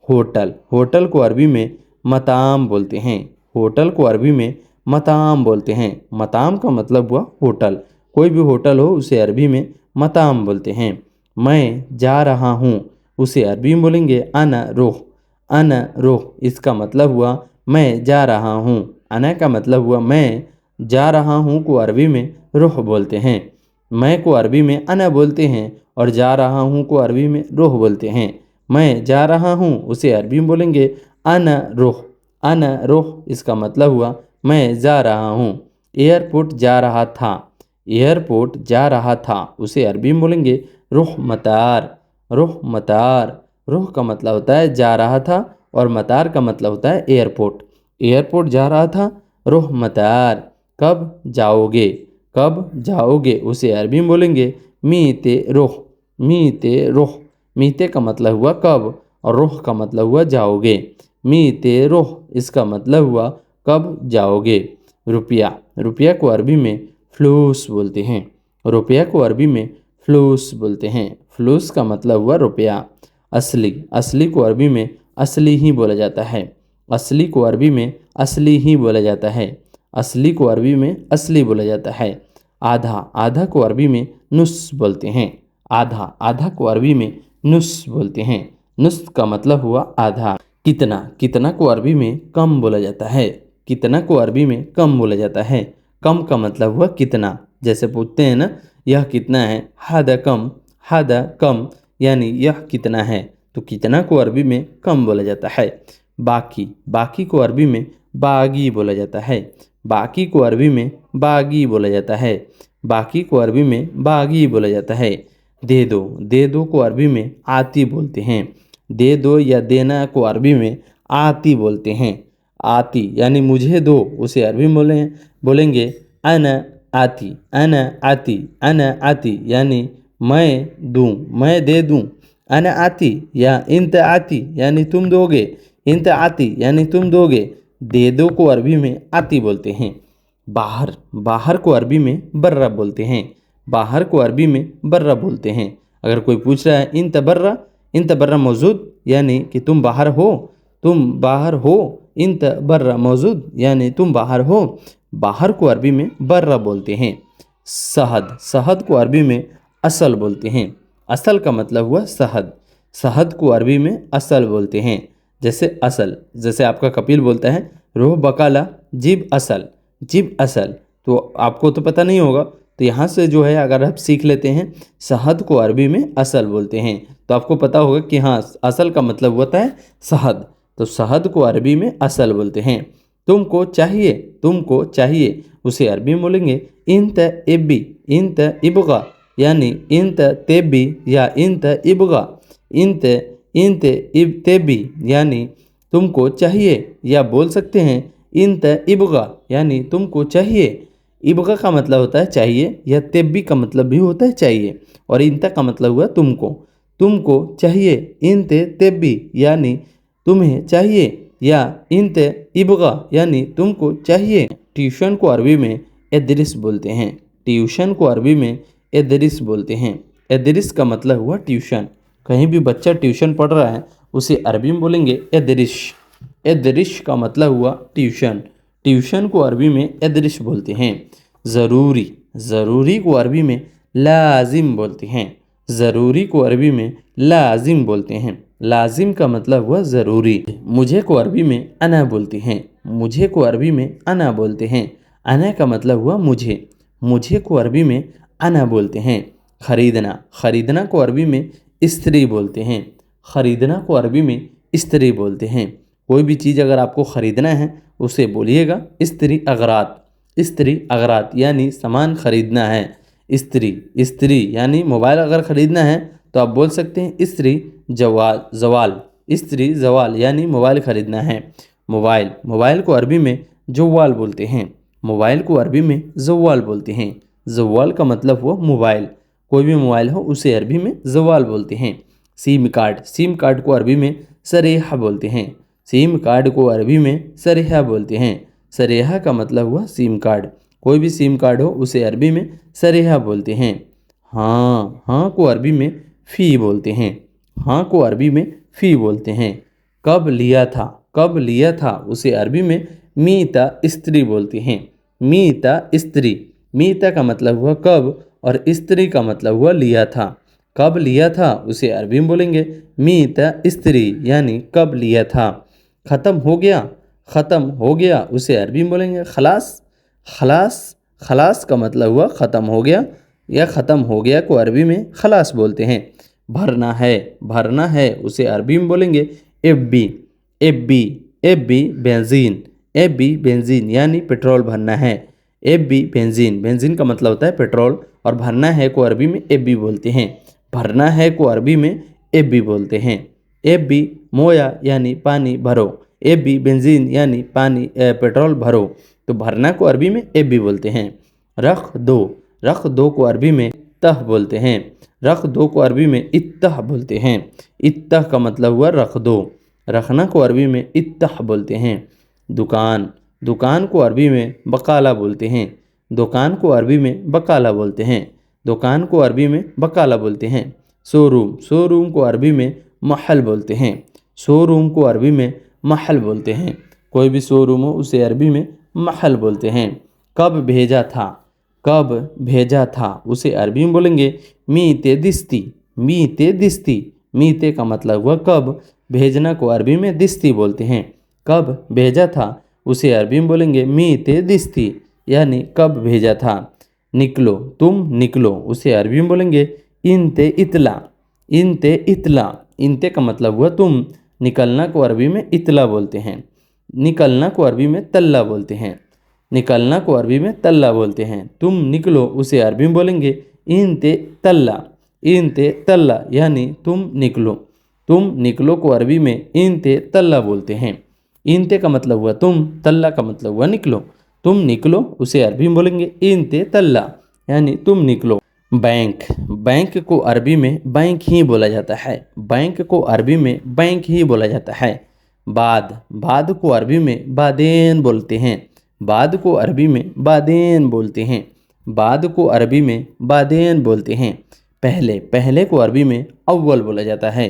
[SPEAKER 2] होटल, होटल को अरबी में मताम बोलते हैं। होटल को अरबी में मताम बोलते हैं। मताम का मतलब हुआ होटल। कोई भी होटल हो उसे अरबी में मताम बोलते हैं। मैं जा रहा हूँ उसे अरबी में बोलेंगे अना रोह। अना रोह, इसका मतलब हुआ मैं जा रहा हूँ। अना का मतलब हुआ मैं, जा रहा हूँ को अरबी में रोह बोलते हैं। मैं को अरबी में अना बोलते हैं और जा रहा हूँ को अरबी में रोह बोलते हैं। मैं जा रहा हूँ उसे अरबी में बोलेंगे अना रोह। अना रोह, इसका मतलब हुआ मैं जा रहा हूँ। एयरपोर्ट जा रहा था। एयरपोर्ट जा रहा था उसे अरबी में बोलेंगे रुह मतार। रुह मतार, रुह का मतलब होता है जा रहा था और मतार का मतलब होता है एयरपोर्ट। एयरपोर्ट जा रहा था, रुह मतार। कब जाओगे, कब जाओगे उसे अरबी में बोलेंगे मीते रुह। मीते रुह, मीते का मतलब हुआ कब और रुह का मतलब हुआ जाओगे। मीते रुह, इसका मतलब हुआ कब जाओगे। रुपया, रुपया को अरबी में फ्लूस बोलते हैं। रुपया को अरबी में फ्लूस बोलते हैं। फ्लूस का मतलब हुआ रुपया। असली, असली को अरबी में असली ही बोला जाता है। असली को अरबी में असली ही बोला जाता है। असली को अरबी में असली बोला जाता है। आधा, आधा को अरबी में नुस बोलते हैं। आधा, आधा को अरबी में नुस बोलते हैं। नुस का मतलब हुआ आधा। कितना, कितना को अरबी में कम बोला जाता है। कितना को अरबी में कम बोला जाता है। कम का मतलब हुआ कितना। जैसे पूछते हैं ना यह कितना है, हादा कम, हादा कम, यानी यह कितना है। तो कितना को अरबी में कम बोला जाता है। बाकी, बाकी को अरबी में बागी बोला जाता है। बाकी को अरबी में बागी बोला जाता है। बाकी को अरबी में बागी बोला जाता है। दे दो, दे दो को अरबी में आती बोलते हैं। दे दो या देना को अरबी में आती बोलते हैं। आती यानी मुझे दो, उसे अरबी में बोलेंगे अना आती। अना आती, अना आती यानी मैं दूँ, मैं दे दूँ। अना आती या इंत आती यानी तुम दोगे। इंत आती यानी तुम दोगे। दे दो को अरबी में आती बोलते हैं। बाहर, बाहर को अरबी में बर्रा बोलते हैं। बाहर को अरबी में बर्रा बोलते हैं। अगर कोई पूछ रहा है इंत बर्रा मौजूद यानी कि तुम बाहर हो, तुम बाहर हो। इंत बर्रा मौजूद यानी तुम बाहर हो। बाहर को अरबी में बर्रा बोलते हैं।
[SPEAKER 1] शहद, शहद को अरबी में असल बोलते हैं। असल का मतलब हुआ शहद, शहद को अरबी में असल बोलते हैं। जैसे असल, जैसे आपका कपिल बोलता है रोह बकाला जीब असल, जीब असल, तो आपको तो पता नहीं होगा, तो यहाँ से जो है अगर आप सीख लेते हैं शहद को अरबी में असल बोलते हैं तो आपको पता होगा कि हाँ असल का मतलब होता है शहद, तो शहद को अरबी में असल बोलते हैं। तुमको चाहिए, तुमको चाहिए, उसे अरबी में बोलेंगे इंत इब्बी, इंत इबगा, यानी इंत तेबी या इंत इबगा, इंत इंत इब तेबी, यानी तुमको चाहिए, या बोल सकते हैं इंत इबगा यानी तुमको चाहिए। इबगा का मतलब होता है चाहिए, या तेब्बी का मतलब भी होता है चाहिए, और इंता का मतलब हुआ तुमको, तुमको चाहिए इंत तेब्बी यानी तुम्हें चाहिए, या इंत इबगा यानी तुमको चाहिए। ट्यूशन को अरबी में एदरिस बोलते हैं, ट्यूशन को अरबी में एदरिस बोलते हैं। एदरिस का मतलब हुआ ट्यूशन, कहीं भी बच्चा ट्यूशन पढ़ रहा है उसे अरबी में बोलेंगे एदरिश। एदरिश का मतलब हुआ ट्यूशन, ट्यूशन को अरबी में एदरिश बोलते हैं। ज़रूरी, ज़रूरी को अरबी में लाजिम बोलते हैं, ज़रूरी को अरबी में लाजिम बोलते हैं। लाजिम का मतलब हुआ ज़रूरी। मुझे को अरबी में अना बोलते हैं, मुझे को अरबी में अना बोलते हैं। अना का मतलब हुआ मुझे, मुझे को अरबी में अना बोलते हैं। ख़रीदना, ख़रीदना को अरबी में इस्त्री बोलते हैं, ख़रीदना को अरबी में इस्त्री बोलते हैं। कोई भी चीज़ अगर आपको ख़रीदना है उसे बोलिएगा इस्त्री अगरात, इस्त्री अगरात यानी सामान ख़रीदना है। इस्त्री, इस्त्री यानी मोबाइल अगर ख़रीदना है तो आप बोल सकते हैं इस्त्री जवाल, जवाल, इस्त्री जवाल यानी मोबाइल ख़रीदना है। मोबाइल, मोबाइल को अरबी में जवाल बोलते हैं, मोबाइल को अरबी में जवाल बोलते हैं। जवाल का मतलब हुआ मोबाइल, कोई भी मोबाइल हो उसे अरबी में जवाल बोलते हैं। सिम कार्ड, सिम कार्ड को अरबी में सरेहा बोलते हैं, सिम कार्ड को अरबी में सरेहा बोलते हैं। सरेहा का मतलब हुआ सिम कार्ड, कोई भी सिम कार्ड हो उसे अरबी में सरेहा बोलते हैं। हाँ, हाँ को अरबी में फ़ी बोलते हैं, हाँ को अरबी में फ़ी बोलते हैं। कब लिया था, कब लिया था उसे अरबी में मीता स्त्री बोलते हैं, मीता स्त्री। मीता का मतलब हुआ कब और स्त्री का मतलब हुआ लिया था। कब लिया था उसे अरबी में बोलेंगे मीता स्त्री यानी कब लिया था। ख़त्म हो गया, ख़त्म हो गया उसे अरबी में बोलेंगे खलास, खलास, खलास का मतलब हुआ ख़त्म हो गया, या ख़त्म हो गया को अरबी में खलास बोलते हैं। भरना है, भरना है उसे अरबी में बोलेंगे एब्बी, एब्बी, एब्बी बेंजीन, एब्बी बेंजीन यानी पेट्रोल भरना है। एब्बी बेंजीन, बेंजीन का मतलब होता है पेट्रोल, और भरना है को अरबी में एब्बी बोलते हैं। भरना है को अरबी में एब्बी बोलते हैं। एब्बी मोया यानी पानी भरो, एब्बी बेंजीन यानी पानी पेट्रोल भरो, तो भरना को अरबी में एब्बी बोलते हैं। रख दो, रख दो को अरबी में तह बोलते हैं, रख दो को अरबी में इत्तह बोलते हैं। इत्तह का मतलब हुआ रख दो, रखना को अरबी में इत्तह बोलते हैं। दुकान, दुकान को अरबी में बकाला बोलते हैं, दुकान को अरबी में बकाला बोलते हैं, दुकान को अरबी में बकाला बोलते हैं। शोरूम, शोरूम को अरबी में महल बोलते हैं, शोरूम को अरबी में महल बोलते हैं। कोई भी शोरूम हो उसे अरबी में महल बोलते हैं। कब भेजा था, कब भेजा था उसे अरबी में बोलेंगे मीते दिस्ती, मीते दिस्ती। मीते का मतलब हुआ कब, भेजना को अरबी में दिस्ती बोलते हैं। कब भेजा था उसे अरबी में बोलेंगे मीते दिस्ती यानी कब भेजा था। निकलो, तुम निकलो उसे अरबी में बोलेंगे इनते इतला, इनते इतला। इनते का मतलब हुआ तुम, निकलना को अरबी में इतला बोलते हैं, निकलना को अरबी में तल्ला बोलते हैं, निकलना को अरबी में तल्ला बोलते हैं। तुम निकलो उसे अरबी में बोलेंगे इनते तल्ला, इनते तल्ला यानी तुम निकलो। तुम निकलो को अरबी में इनते तल्ला बोलते हैं। इनते का मतलब हुआ तुम, तल्ला का मतलब हुआ निकलो। तुम निकलो उसे अरबी में बोलेंगे इनते तल्ला यानी तुम निकलो। बैंक, बैंक को अरबी में बैंक ही बोला जाता है, बैंक को अरबी में बैंक ही बोला जाता है। बाद, बाद को अरबी में बादेन बोलते हैं, बाद को अरबी में बादेन बोलते हैं, बाद को अरबी में बादेन बोलते हैं। पहले, पहले को अरबी में अव्वल बोला जाता है,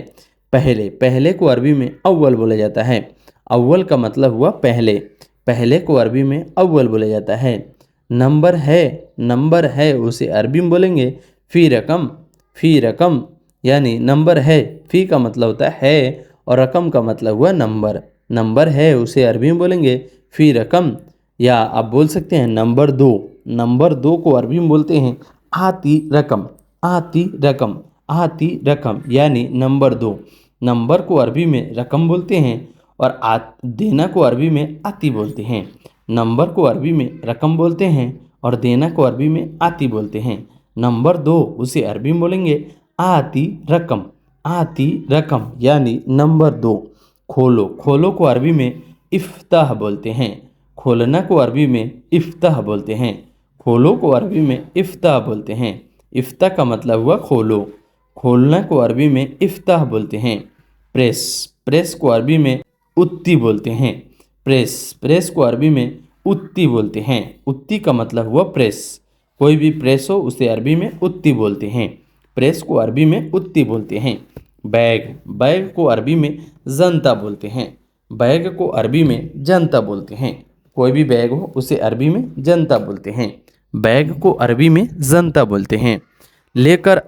[SPEAKER 1] पहले, पहले को अरबी में अव्वल बोला जाता है। अव्वल का मतलब हुआ पहले, पहले को अरबी में अव्वल बोला जाता है।
[SPEAKER 2] नंबर है उसे अरबी में बोलेंगे फी रकम यानी नंबर है। फी का मतलब होता है और रकम का मतलब हुआ नंबर है उसे अरबी में बोलेंगे फी रकम। या आप बोल सकते हैं नंबर दो को अरबी में बोलते हैं आती रकम यानी नंबर दो। नंबर को अरबी में रकम बोलते हैं और देना को अरबी में आती बोलते हैं। नंबर को अरबी में रकम बोलते हैं और देना को अरबी में आती बोलते हैं। नंबर दो उसे अरबी में बोलेंगे आती रकम यानी नंबर दो। खोलो को अरबी में इफ्ताह बोलते हैं। खोलना को अरबी में इफ्ताह बोलते हैं। खोलो को अरबी में इफ्ताह बोलते हैं। इफ्ताह का मतलब हुआ खोलो। खोलना को अरबी में इफ्ताह बोलते हैं। प्रेस को अरबी में उत्ती बोलते हैं। प्रेस को अरबी में उत्ती बोलते हैं। उत्ती का मतलब हुआ प्रेस। कोई भी प्रेस हो उसे अरबी में उत्ती बोलते हैं। प्रेस को अरबी में उत्ती बोलते हैं। बैग को अरबी में जनता बोलते हैं। बैग को अरबी में जनता बोलते हैं। कोई भी बैग हो उसे अरबी में जनता बोलते हैं। बैग को अरबी में जनता बोलते हैं। लेकर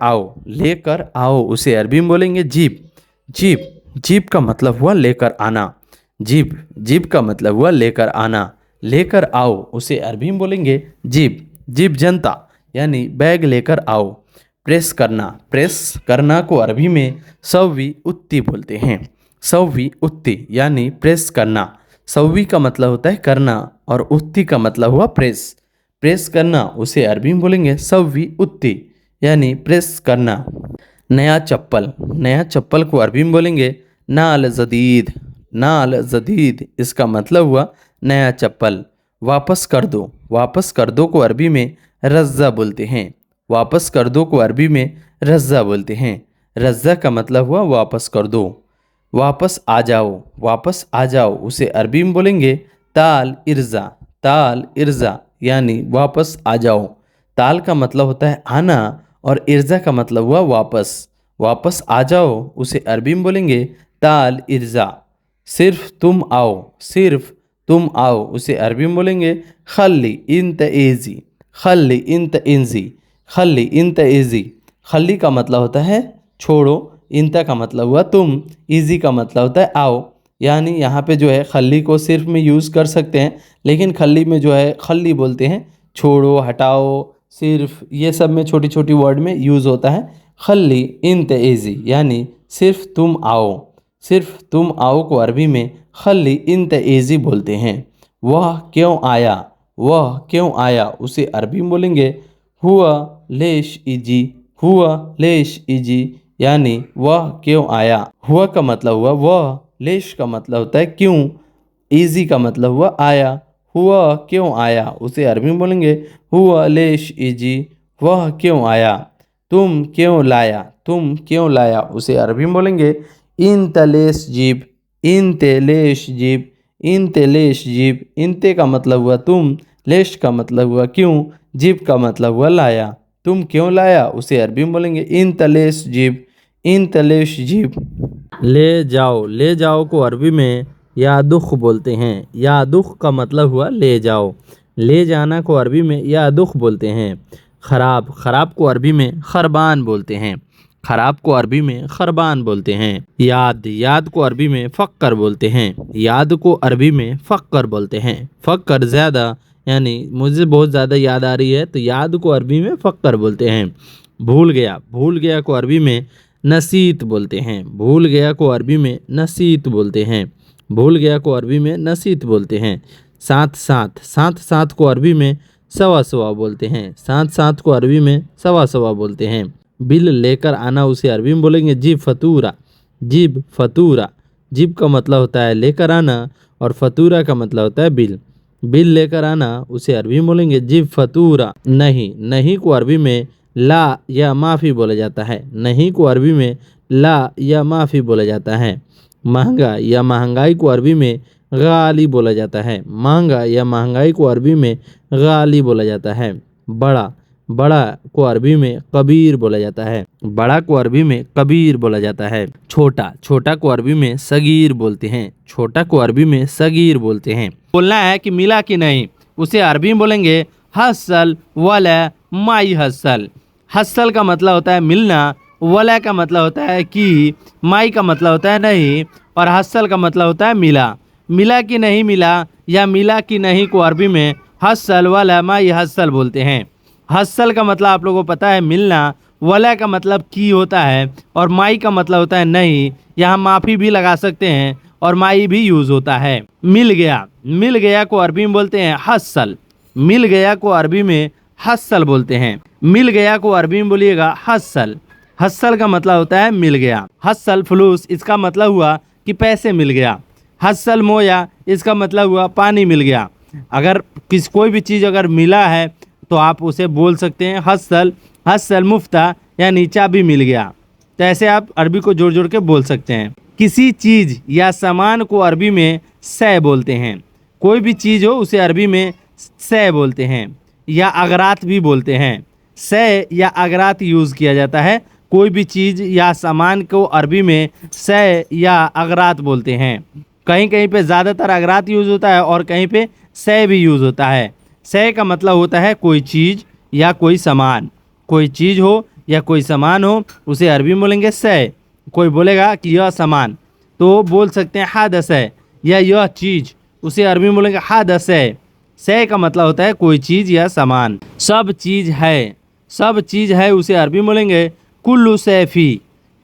[SPEAKER 2] आओ उसे अरबी में बोलेंगे जीप का मतलब हुआ लेकर आना। जीप का मतलब हुआ लेकर आना। लेकर आओ उसे अरबी में बोलेंगे जीप जनता यानी बैग लेकर आओ। प्रेस करना को अरबी में सव्वी उत्ती बोलते हैं। सव्वी उत्ती यानी प्रेस करना। सव्वी का मतलब होता है करना और उत्ती का मतलब हुआ प्रेस करना उसे अरबी में बोलेंगे सव्वी उत्ती यानी प्रेस करना। नया चप्पल को अरबी में बोलेंगे नाल जदीद इसका मतलब हुआ नया चप्पल। वापस कर दो को अरबी में रज़्ज़ा बोलते हैं। वापस कर दो को अरबी में रज़्ज़ा बोलते हैं। रज़्ज़ा का मतलब हुआ वापस कर दो। वापस आ जाओ उसे अरबी में बोलेंगे ताल इर्ज़ा यानी वापस आ जाओ। ताल का मतलब होता है आना और इर्ज़ा का मतलब हुआ वापस आ जाओ उसे अरबी में बोलेंगे ताल इर्ज़ा। सिर्फ तुम आओ उसे अरबी में बोलेंगे खल्ली इंत एज़ी। खल्ली का मतलब होता है छोड़ो। इंता का मतलब हुआ तुम। इजी का मतलब होता है आओ। यानी यहाँ पे जो है खल्ली को सिर्फ में यूज़ कर सकते हैं, लेकिन खल्ली में जो है खल्ली बोलते हैं छोड़ो, हटाओ, सिर्फ, ये सब में छोटी छोटी वर्ड में यूज़ होता है। खल्ली इंत एज़ी यानी सिर्फ तुम आओ को अरबी में खल्ली इंत एज़ी बोलते हैं। वह क्यों आया उसे अरबी में बोलेंगे हुआ लेश इजी यानी वह क्यों आया। हुआ का मतलब हुआ वह, लेश का मतलब होता है क्यों, इजी का मतलब हुआ आया। हुआ क्यों आया उसे अरबी में बोलेंगे हुआ लेश इजी, वह क्यों आया। तुम क्यों लाया उसे अरबी में बोलेंगे इन तलेश जीब। इंते का मतलब हुआ तुम, लेश का मतलब हुआ क्यों, जीब का मतलब हुआ लाया। तुम क्यों लाया उसे अरबी में बोलेंगे इन तलेश जीब।
[SPEAKER 1] ले जाओ को अरबी में या दुख बोलते हैं। या दुख का मतलब हुआ ले जाओ। ले जाना को अरबी में या दुख बोलते हैं। खराब को अरबी में खरबान बोलते हैं। खराब को अरबी में खरबान बोलते हैं। याद को अरबी में फक्कर बोलते हैं। याद को अरबी में फक्कर बोलते हैं। फक्कर ज़्यादा यानी मुझे बहुत ज़्यादा याद आ रही है, तो याद को अरबी में फक्कर बोलते हैं। भूल गया को अरबी में नसीत बोलते हैं। भूल गया को अरबी में नसीत बोलते हैं। भूल गया को अरबी में नसीत बोलते हैं। साथ को अरबी में सवा बोलते हैं। साथ को अरबी में सवा बोलते हैं। बिल लेकर आना उसे अरबी में बोलेंगे जीब फतूरा। जीब का मतलब होता है लेकर आना और फतूरा का मतलब होता है बिल। बिल लेकर आना उसे अरबी में बोलेंगे जीब फतूरा। नहीं को अरबी में ला या माफ़ी बोला जाता है। नहीं को अरबी में ला या माफ़ी बोला जाता है। महंगा या महंगाई को अरबी में गाली बोला जाता है। महंगा या महंगाई को अरबी में गाली बोला जाता है। बड़ा को अरबी में कबीर बोला जाता है। बड़ा को अरबी में कबीर बोला जाता है। छोटा को अरबी में सगीर बोलते हैं। छोटा को अरबी में सगीर बोलते हैं। बोलना है कि मिला कि नहीं उसे अरबी में बोलेंगे हसल वला माई हसल। हसल का मतलब होता है मिलना, वला का मतलब होता है कि, माई का मतलब होता है नहीं, और हसल का मतलब होता है मिला। मिला कि नहीं मिला या मिला कि नहीं को अरबी में हसल वला माई हसल बोलते हैं। हसल का मतलब आप लोगों को पता है मिलना, वला का मतलब की होता है, और माई का मतलब होता है नहीं। यहाँ माफ़ी भी लगा सकते हैं और माई भी यूज़ होता है। मिल गया, मिल गया को अरबी में बोलते हैं हसल। मिल गया को अरबी में हसल बोलते हैं। मिल गया को अरबी में बोलिएगा हसल। हसल का मतलब होता है मिल गया। हसल फलूस इसका मतलब हुआ कि पैसे मिल गया। हसल मोया इसका मतलब हुआ पानी मिल गया। अगर कोई भी चीज़ अगर मिला है तो आप उसे बोल सकते हैं हसल। हसल मुफ्ता यानी चाबी मिल गया। तो ऐसे आप अरबी को जोड़ जोड़ के बोल सकते हैं। किसी चीज़ या सामान को अरबी में सै बोलते हैं। कोई भी चीज़ हो उसे अरबी में सै बोलते हैं या अगरात भी बोलते हैं। सै या अगरात यूज़ किया जाता है। कोई भी चीज़ या सामान को अरबी में सै या अगरात बोलते हैं। कहीं कहीं पे ज़्यादातर अगरात यूज़ होता है और कहीं पे सै भी यूज़ होता है। सै का मतलब होता है कोई चीज़ या कोई सामान। कोई चीज़ हो या कोई सामान हो उसे अरबी में बोलेंगे सै। कोई बोलेगा कि यह सामान तो बोल सकते हैं हादस है, या यह चीज़ उसे अरबी में बोलेंगे हादस है। सै का मतलब होता है कोई चीज़ या सामान। सब चीज़ है, सब चीज़ है उसे अरबी में बोलेंगे कुल्लू सैफ़ी।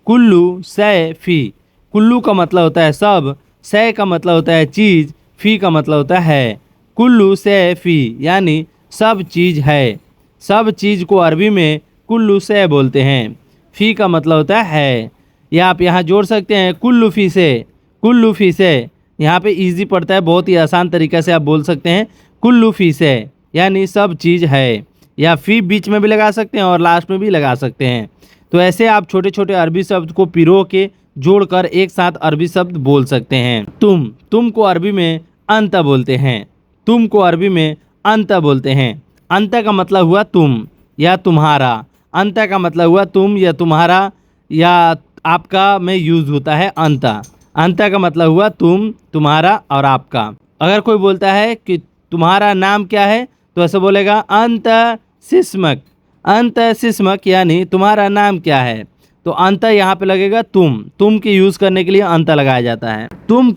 [SPEAKER 1] कुल्लू सैफ़ी। कुल्लू का मतलब होता है सब, सै का मतलब होता है चीज़, फ़ी का मतलब होता है। कुल्लू सैफ़ी यानी सब चीज़ है। सब चीज़ को अरबी में कुल्लू सै बोलते हैं। फ़ी का मतलब होता है। या आप यहाँ जोड़ सकते हैं कुल्लू फ़ी से। कुल्लू फ़ी से यहाँ पे इजी पड़ता है, बहुत ही आसान तरीके से आप बोल सकते हैं कुल्लू फ़ी से यानी सब चीज़ है। या फ़ी बीच में भी लगा सकते हैं और लास्ट में भी लगा सकते हैं। तो ऐसे आप छोटे छोटे अरबी शब्द को पिरो के जोड़कर एक साथ अरबी शब्द बोल सकते हैं। तुम को अरबी में अंत बोलते हैं। तुम को अरबी में अंत बोलते हैं। अंत का मतलब हुआ तुम या तुम्हारा। अंत का मतलब हुआ तुम या तुम्हारा या आपका में यूज़ होता है अंत। अंत का मतलब हुआ तुम, तुम्हारा और आपका। अगर कोई बोलता है कि तुम्हारा नाम क्या है तो ऐसे बोलेगा अंत सिस्मक। अंत सिस्मक यानी तुम्हारा नाम क्या है। तो अंत यहाँ पे लगेगा तुम के यूज़ करने के लिए अंत लगाया जाता है। तुम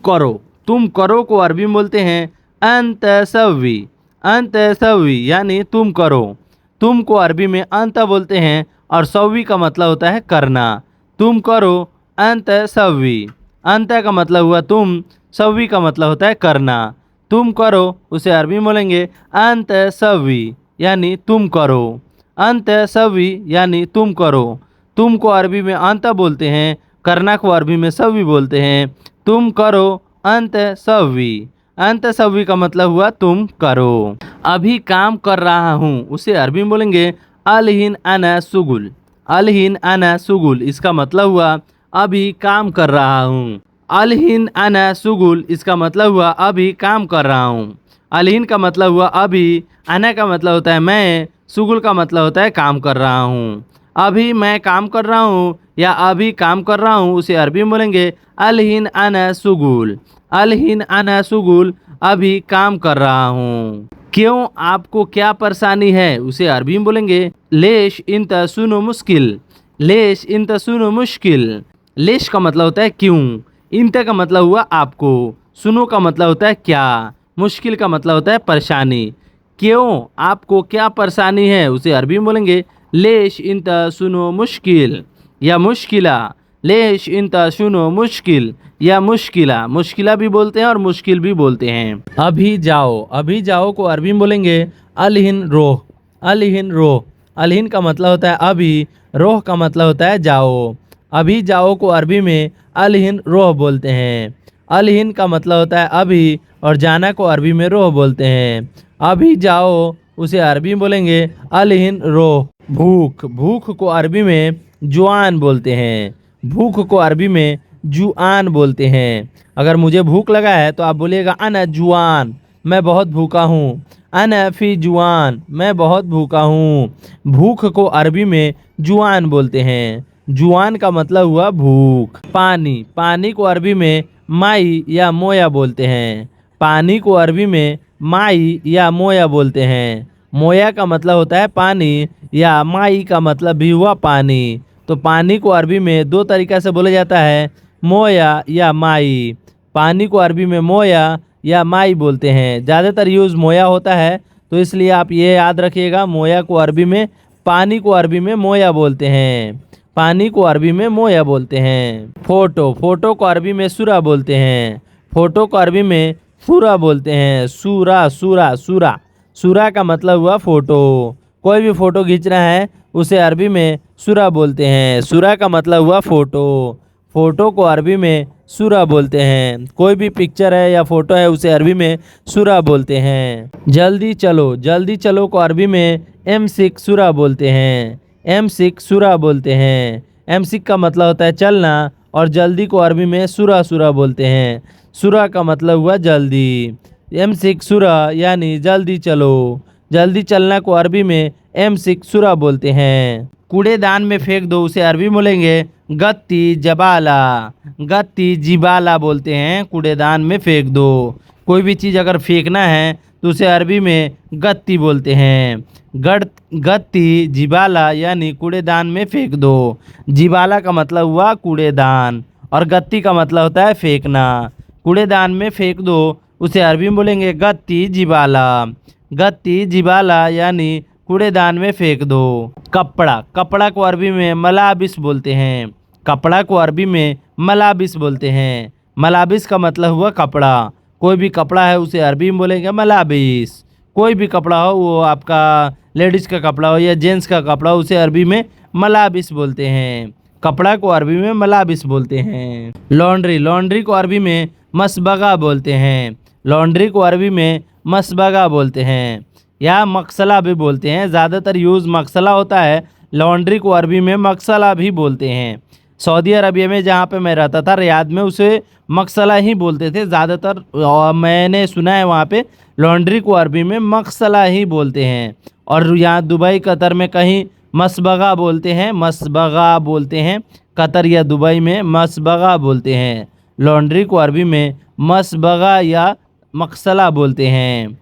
[SPEAKER 1] करो को अरबी में बोलते हैं अंत सवी। अंत सवी यानी तुम करो। तुम को अरबी में अंत बोलते हैं और सवी का मतलब होता है करना। तुम करो अंत सवी। अंत का मतलब हुआ तुम, सवी का मतलब होता है करना। तुम करो उसे अरबी में बोलेंगे अंत सवी यानी तुम करो। अंत सवी यानी तुम करो। तुम को अरबी में अंत बोलते हैं, करना को अरबी में सवी बोलते हैं। तुम करो अंत सवी। अंत सवी का मतलब हुआ तुम करो। अभी काम कर रहा हूँ उसे अरबी में बोलेंगे अलहिन अना सुगुल। अलहिन अना सुगुल इसका मतलब हुआ अभी काम कर रहा हूँ। अलहिन अना सुगुल इसका मतलब हुआ अभी काम कर रहा हूँ। अलहिन का मतलब हुआ अभी, अना का मतलब होता है मैं, सुगुल का मतलब होता है काम कर रहा हूँ। अभी मैं काम कर रहा हूँ या अभी काम कर रहा हूँ उसे अरबी में बोलेंगे अलहिन अना सुगुल। अलहिन अना सुगुल अभी काम कर रहा हूँ। क्यों, आपको क्या परेशानी है उसे अरबी में बोलेंगे लेश इंत सुनो मुश्किल। लेश इंत सुनो मुश्किल। लेश का मतलब होता है क्यों, इंत का मतलब हुआ आपको, सुनो का मतलब होता है क्या, मुश्किल का मतलब होता है परेशानी। क्यों, आपको क्या परेशानी है उसे अरबी में बोलेंगे लेश इंत सुनो मुश्किल या मुश्किला। लेश इंत सुनो मुश्किल या मुश्किला। मुश्किला भी बोलते हैं और मुश्किल भी बोलते हैं। अभी जाओ, अभी जाओ को अरबी में बोलेंगे अलहिन रोह। अलहिन रोह। अलहिन का मतलब होता है अभी, रोह का मतलब होता है जाओ। अभी जाओ को अरबी में अलहिन रोह बोलते हैं। अलहिन का मतलब होता है अभी और जाना को अरबी में रोह बोलते हैं। अभी जाओ उसे अरबी में बोलेंगे अलहिन रोह। भूख, भूख को अरबी में जुआन बोलते हैं। भूख को अरबी में जुआन बोलते हैं। अगर मुझे भूख लगा है तो आप बोलिएगा अना जुआन, मैं बहुत भूखा हूँ। अना फी जुआन, मैं बहुत भूखा हूँ। भूख को अरबी में जुआन बोलते हैं। जुआन का मतलब हुआ भूख। पानी, पानी को अरबी में माई या मोया बोलते हैं। पानी को अरबी में माई या मोया बोलते हैं। मोया का मतलब होता है पानी या माई का मतलब भी हुआ पानी। तो पानी को अरबी में दो तरीक़ा से बोला जाता है, मोया या माई। पानी को अरबी में मोया या माई बोलते हैं। ज़्यादातर यूज़ मोया होता है, तो इसलिए आप ये याद रखिएगा, मोया को अरबी में, पानी को अरबी में मोया बोलते हैं। पानी को अरबी में मोया बोलते हैं। फ़ोटो, फ़ोटो को अरबी में सूरा बोलते हैं। फ़ोटो को अरबी में सूरा बोलते हैं। सूरा सूरा सूरा, सूरा का मतलब हुआ फ़ोटो। कोई भी फ़ोटो खींचना है उसे अरबी में सूरा बोलते हैं। सूरा का मतलब हुआ फ़ोटो। फ़ोटो को अरबी में सूरा बोलते हैं। कोई भी पिक्चर है या फ़ोटो है उसे अरबी में सूरा बोलते हैं। जल्दी चलो, जल्दी चलो को अरबी में एमसिक सूरा बोलते हैं। एमसिक सूरा बोलते हैं। एमसिक का मतलब होता है चलना, और जल्दी को अरबी में सूरा सूरा बोलते हैं। सूरा का मतलब हुआ जल्दी। एमसिक सूरा यानी जल्दी चलो। जल्दी चलना को अरबी में एमसिक सूरा बोलते हैं। कूड़ेदान में फेंक दो उसे अरबी बोलेंगे गत्ती जबाला। गत्ती जिबाला बोलते हैं, कूड़ेदान में फेंक दो। कोई भी चीज़ अगर फेंकना है तो उसे अरबी में गत्ती बोलते हैं। गत्ती जिबाला यानी कूड़ेदान में फेंक दो। जिबाला का मतलब हुआ कूड़ेदान, और गत्ती का मतलब होता है फेंकना। कूड़ेदान में फेंक दो उसे अरबी में बोलेंगे गत्ती जिबाला। गत्ती जिबाला यानी कूड़ेदान में फेंक दो। कपड़ा, कपड़ा को अरबी में मलाबिस बोलते हैं। कपड़ा को अरबी में मलाबिस बोलते हैं। मलाबिस का मतलब हुआ कपड़ा। कोई भी कपड़ा है उसे अरबी में बोलेंगे मलाबिस। कोई भी कपड़ा हो, वो आपका लेडीज़ का कपड़ा हो या जेंट्स का कपड़ा हो, उसे अरबी में मलाबिस बोलते हैं। कपड़ा को अरबी में मलाबिस बोलते हैं। लॉन्ड्री, लॉन्ड्री को अरबी में मसबगा बोलते हैं। लॉन्ड्री को अरबी में मसबगा बोलते हैं, या मकसला भी बोलते हैं। ज़्यादातर यूज़ मकसला होता है। लॉन्ड्री को अरबी में मकसला भी बोलते हैं। सऊदी अरबिया में जहाँ पे मैं रहता था, रियाद में, उसे मकसला ही बोलते थे ज़्यादातर। और मैंने सुना है वहाँ पे लॉन्ड्री को अरबी में मकसला ही बोलते हैं। और यहाँ दुबई कतर में कहीं मसबगा बोलते हैं। मसबगा बोलते हैं। कतर या दुबई में मसबगा बोलते हैं। लॉन्ड्री को अरबी में मसबगा या मकसला बोलते हैं।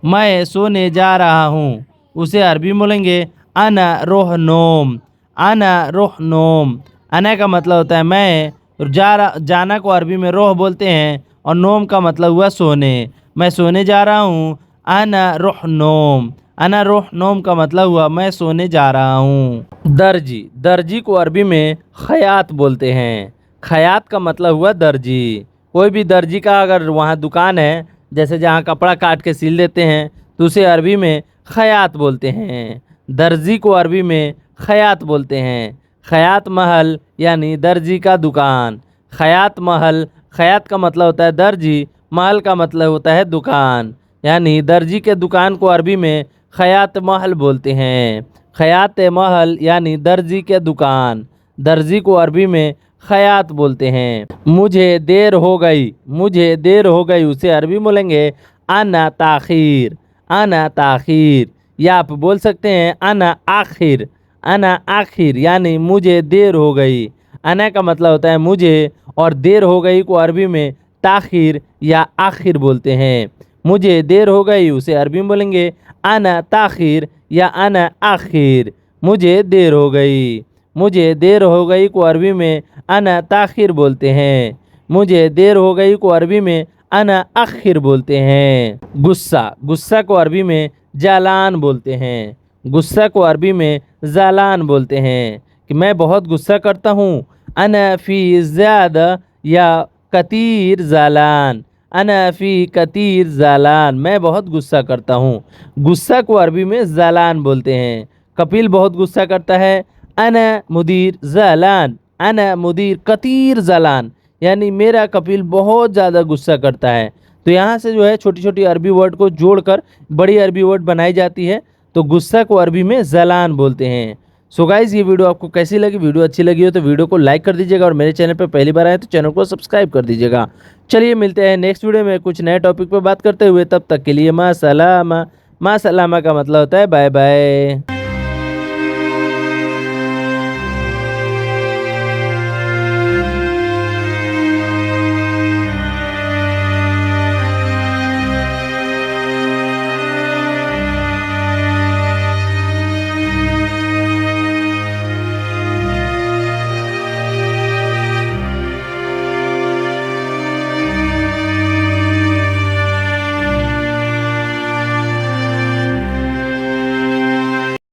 [SPEAKER 1] मैं सोने जा रहा हूँ उसे अरबी में बोलेंगे अना रोह नोम। अना रोह नोम। अना का मतलब होता है मैं, जाना को अरबी में रोह बोलते हैं, और नोम का मतलब हुआ सोने। मैं सोने जा रहा हूँ, अना रोह नोम। अना रोह नोम का मतलब हुआ मैं सोने जा रहा हूँ। दर्जी, दर्जी को अरबी में खयात बोलते हैं। खयात का मतलब हुआ दर्जी। कोई भी दर्जी का अगर वहाँ दुकान है, जैसे जहाँ कपड़ा काट के सिल देते हैं, तो उसे अरबी में खयात बोलते हैं। दर्जी को अरबी में खयात बोलते हैं। खयात महल यानी दर्जी का दुकान। खयात महल, खयात का मतलब होता है दर्जी, महल का मतलब होता है दुकान, यानी दर्जी के दुकान को अरबी में खयात महल बोलते हैं। खयात महल यानी दर्जी के दुकान। दर्जी को अरबी में खयात बोलते हैं। मुझे देर हो गई, मुझे देर हो गई उसे अरबी बोलेंगे अना ताखीर। अना ताखीर, या आप बोल सकते हैं अना आखिर। अना आखिर यानी मुझे देर हो गई। अना का मतलब होता है मुझे, और देर हो गई को अरबी में ताखिर या आखिर बोलते हैं। मुझे देर हो गई उसे अरबी में बोलेंगे अना ताखिर या अना आखिर। मुझे देर हो गई। मुझे देर हो गई को अरबी में अना ताखिर बोलते हैं। मुझे देर हो गई को अरबी में अना आखिर बोलते हैं। गुस्सा, गुस्सा को अरबी में जालान बोलते हैं। गुस्सा को अरबी में जालान बोलते हैं कि मैं बहुत गुस्सा करता हूँ। अना फ़ी ज़्यादा या कतीर जालान। अना फ़ी कतीर जालान, मैं बहुत गुस्सा करता हूँ। गुस्सा को अरबी में जालान बोलते हैं। कपिल बहुत गुस्सा करता है, अना मुदीर जालान। अना मुदीर कतीर जालान, यानी मेरा कपिल बहुत ज़्यादा गुस्सा करता है। तो यहाँ से जो है छोटी छोटी अरबी वर्ड को जोड़कर बड़ी अरबी वर्ड बनाई जाती है। तो गुस्सा को अरबी में जालान बोलते हैं। सो गाइज़, ये वीडियो आपको कैसी लगी? वीडियो अच्छी लगी हो तो वीडियो को लाइक कर दीजिएगा, और मेरे चैनल पर पहली बार आए तो चैनल को सब्सक्राइब कर दीजिएगा। चलिए मिलते हैं नेक्स्ट वीडियो में कुछ नए टॉपिक पर बात करते हुए। तब तक के लिए माँ सलामा। माँ सलामा का मतलब होता है बाय बाय।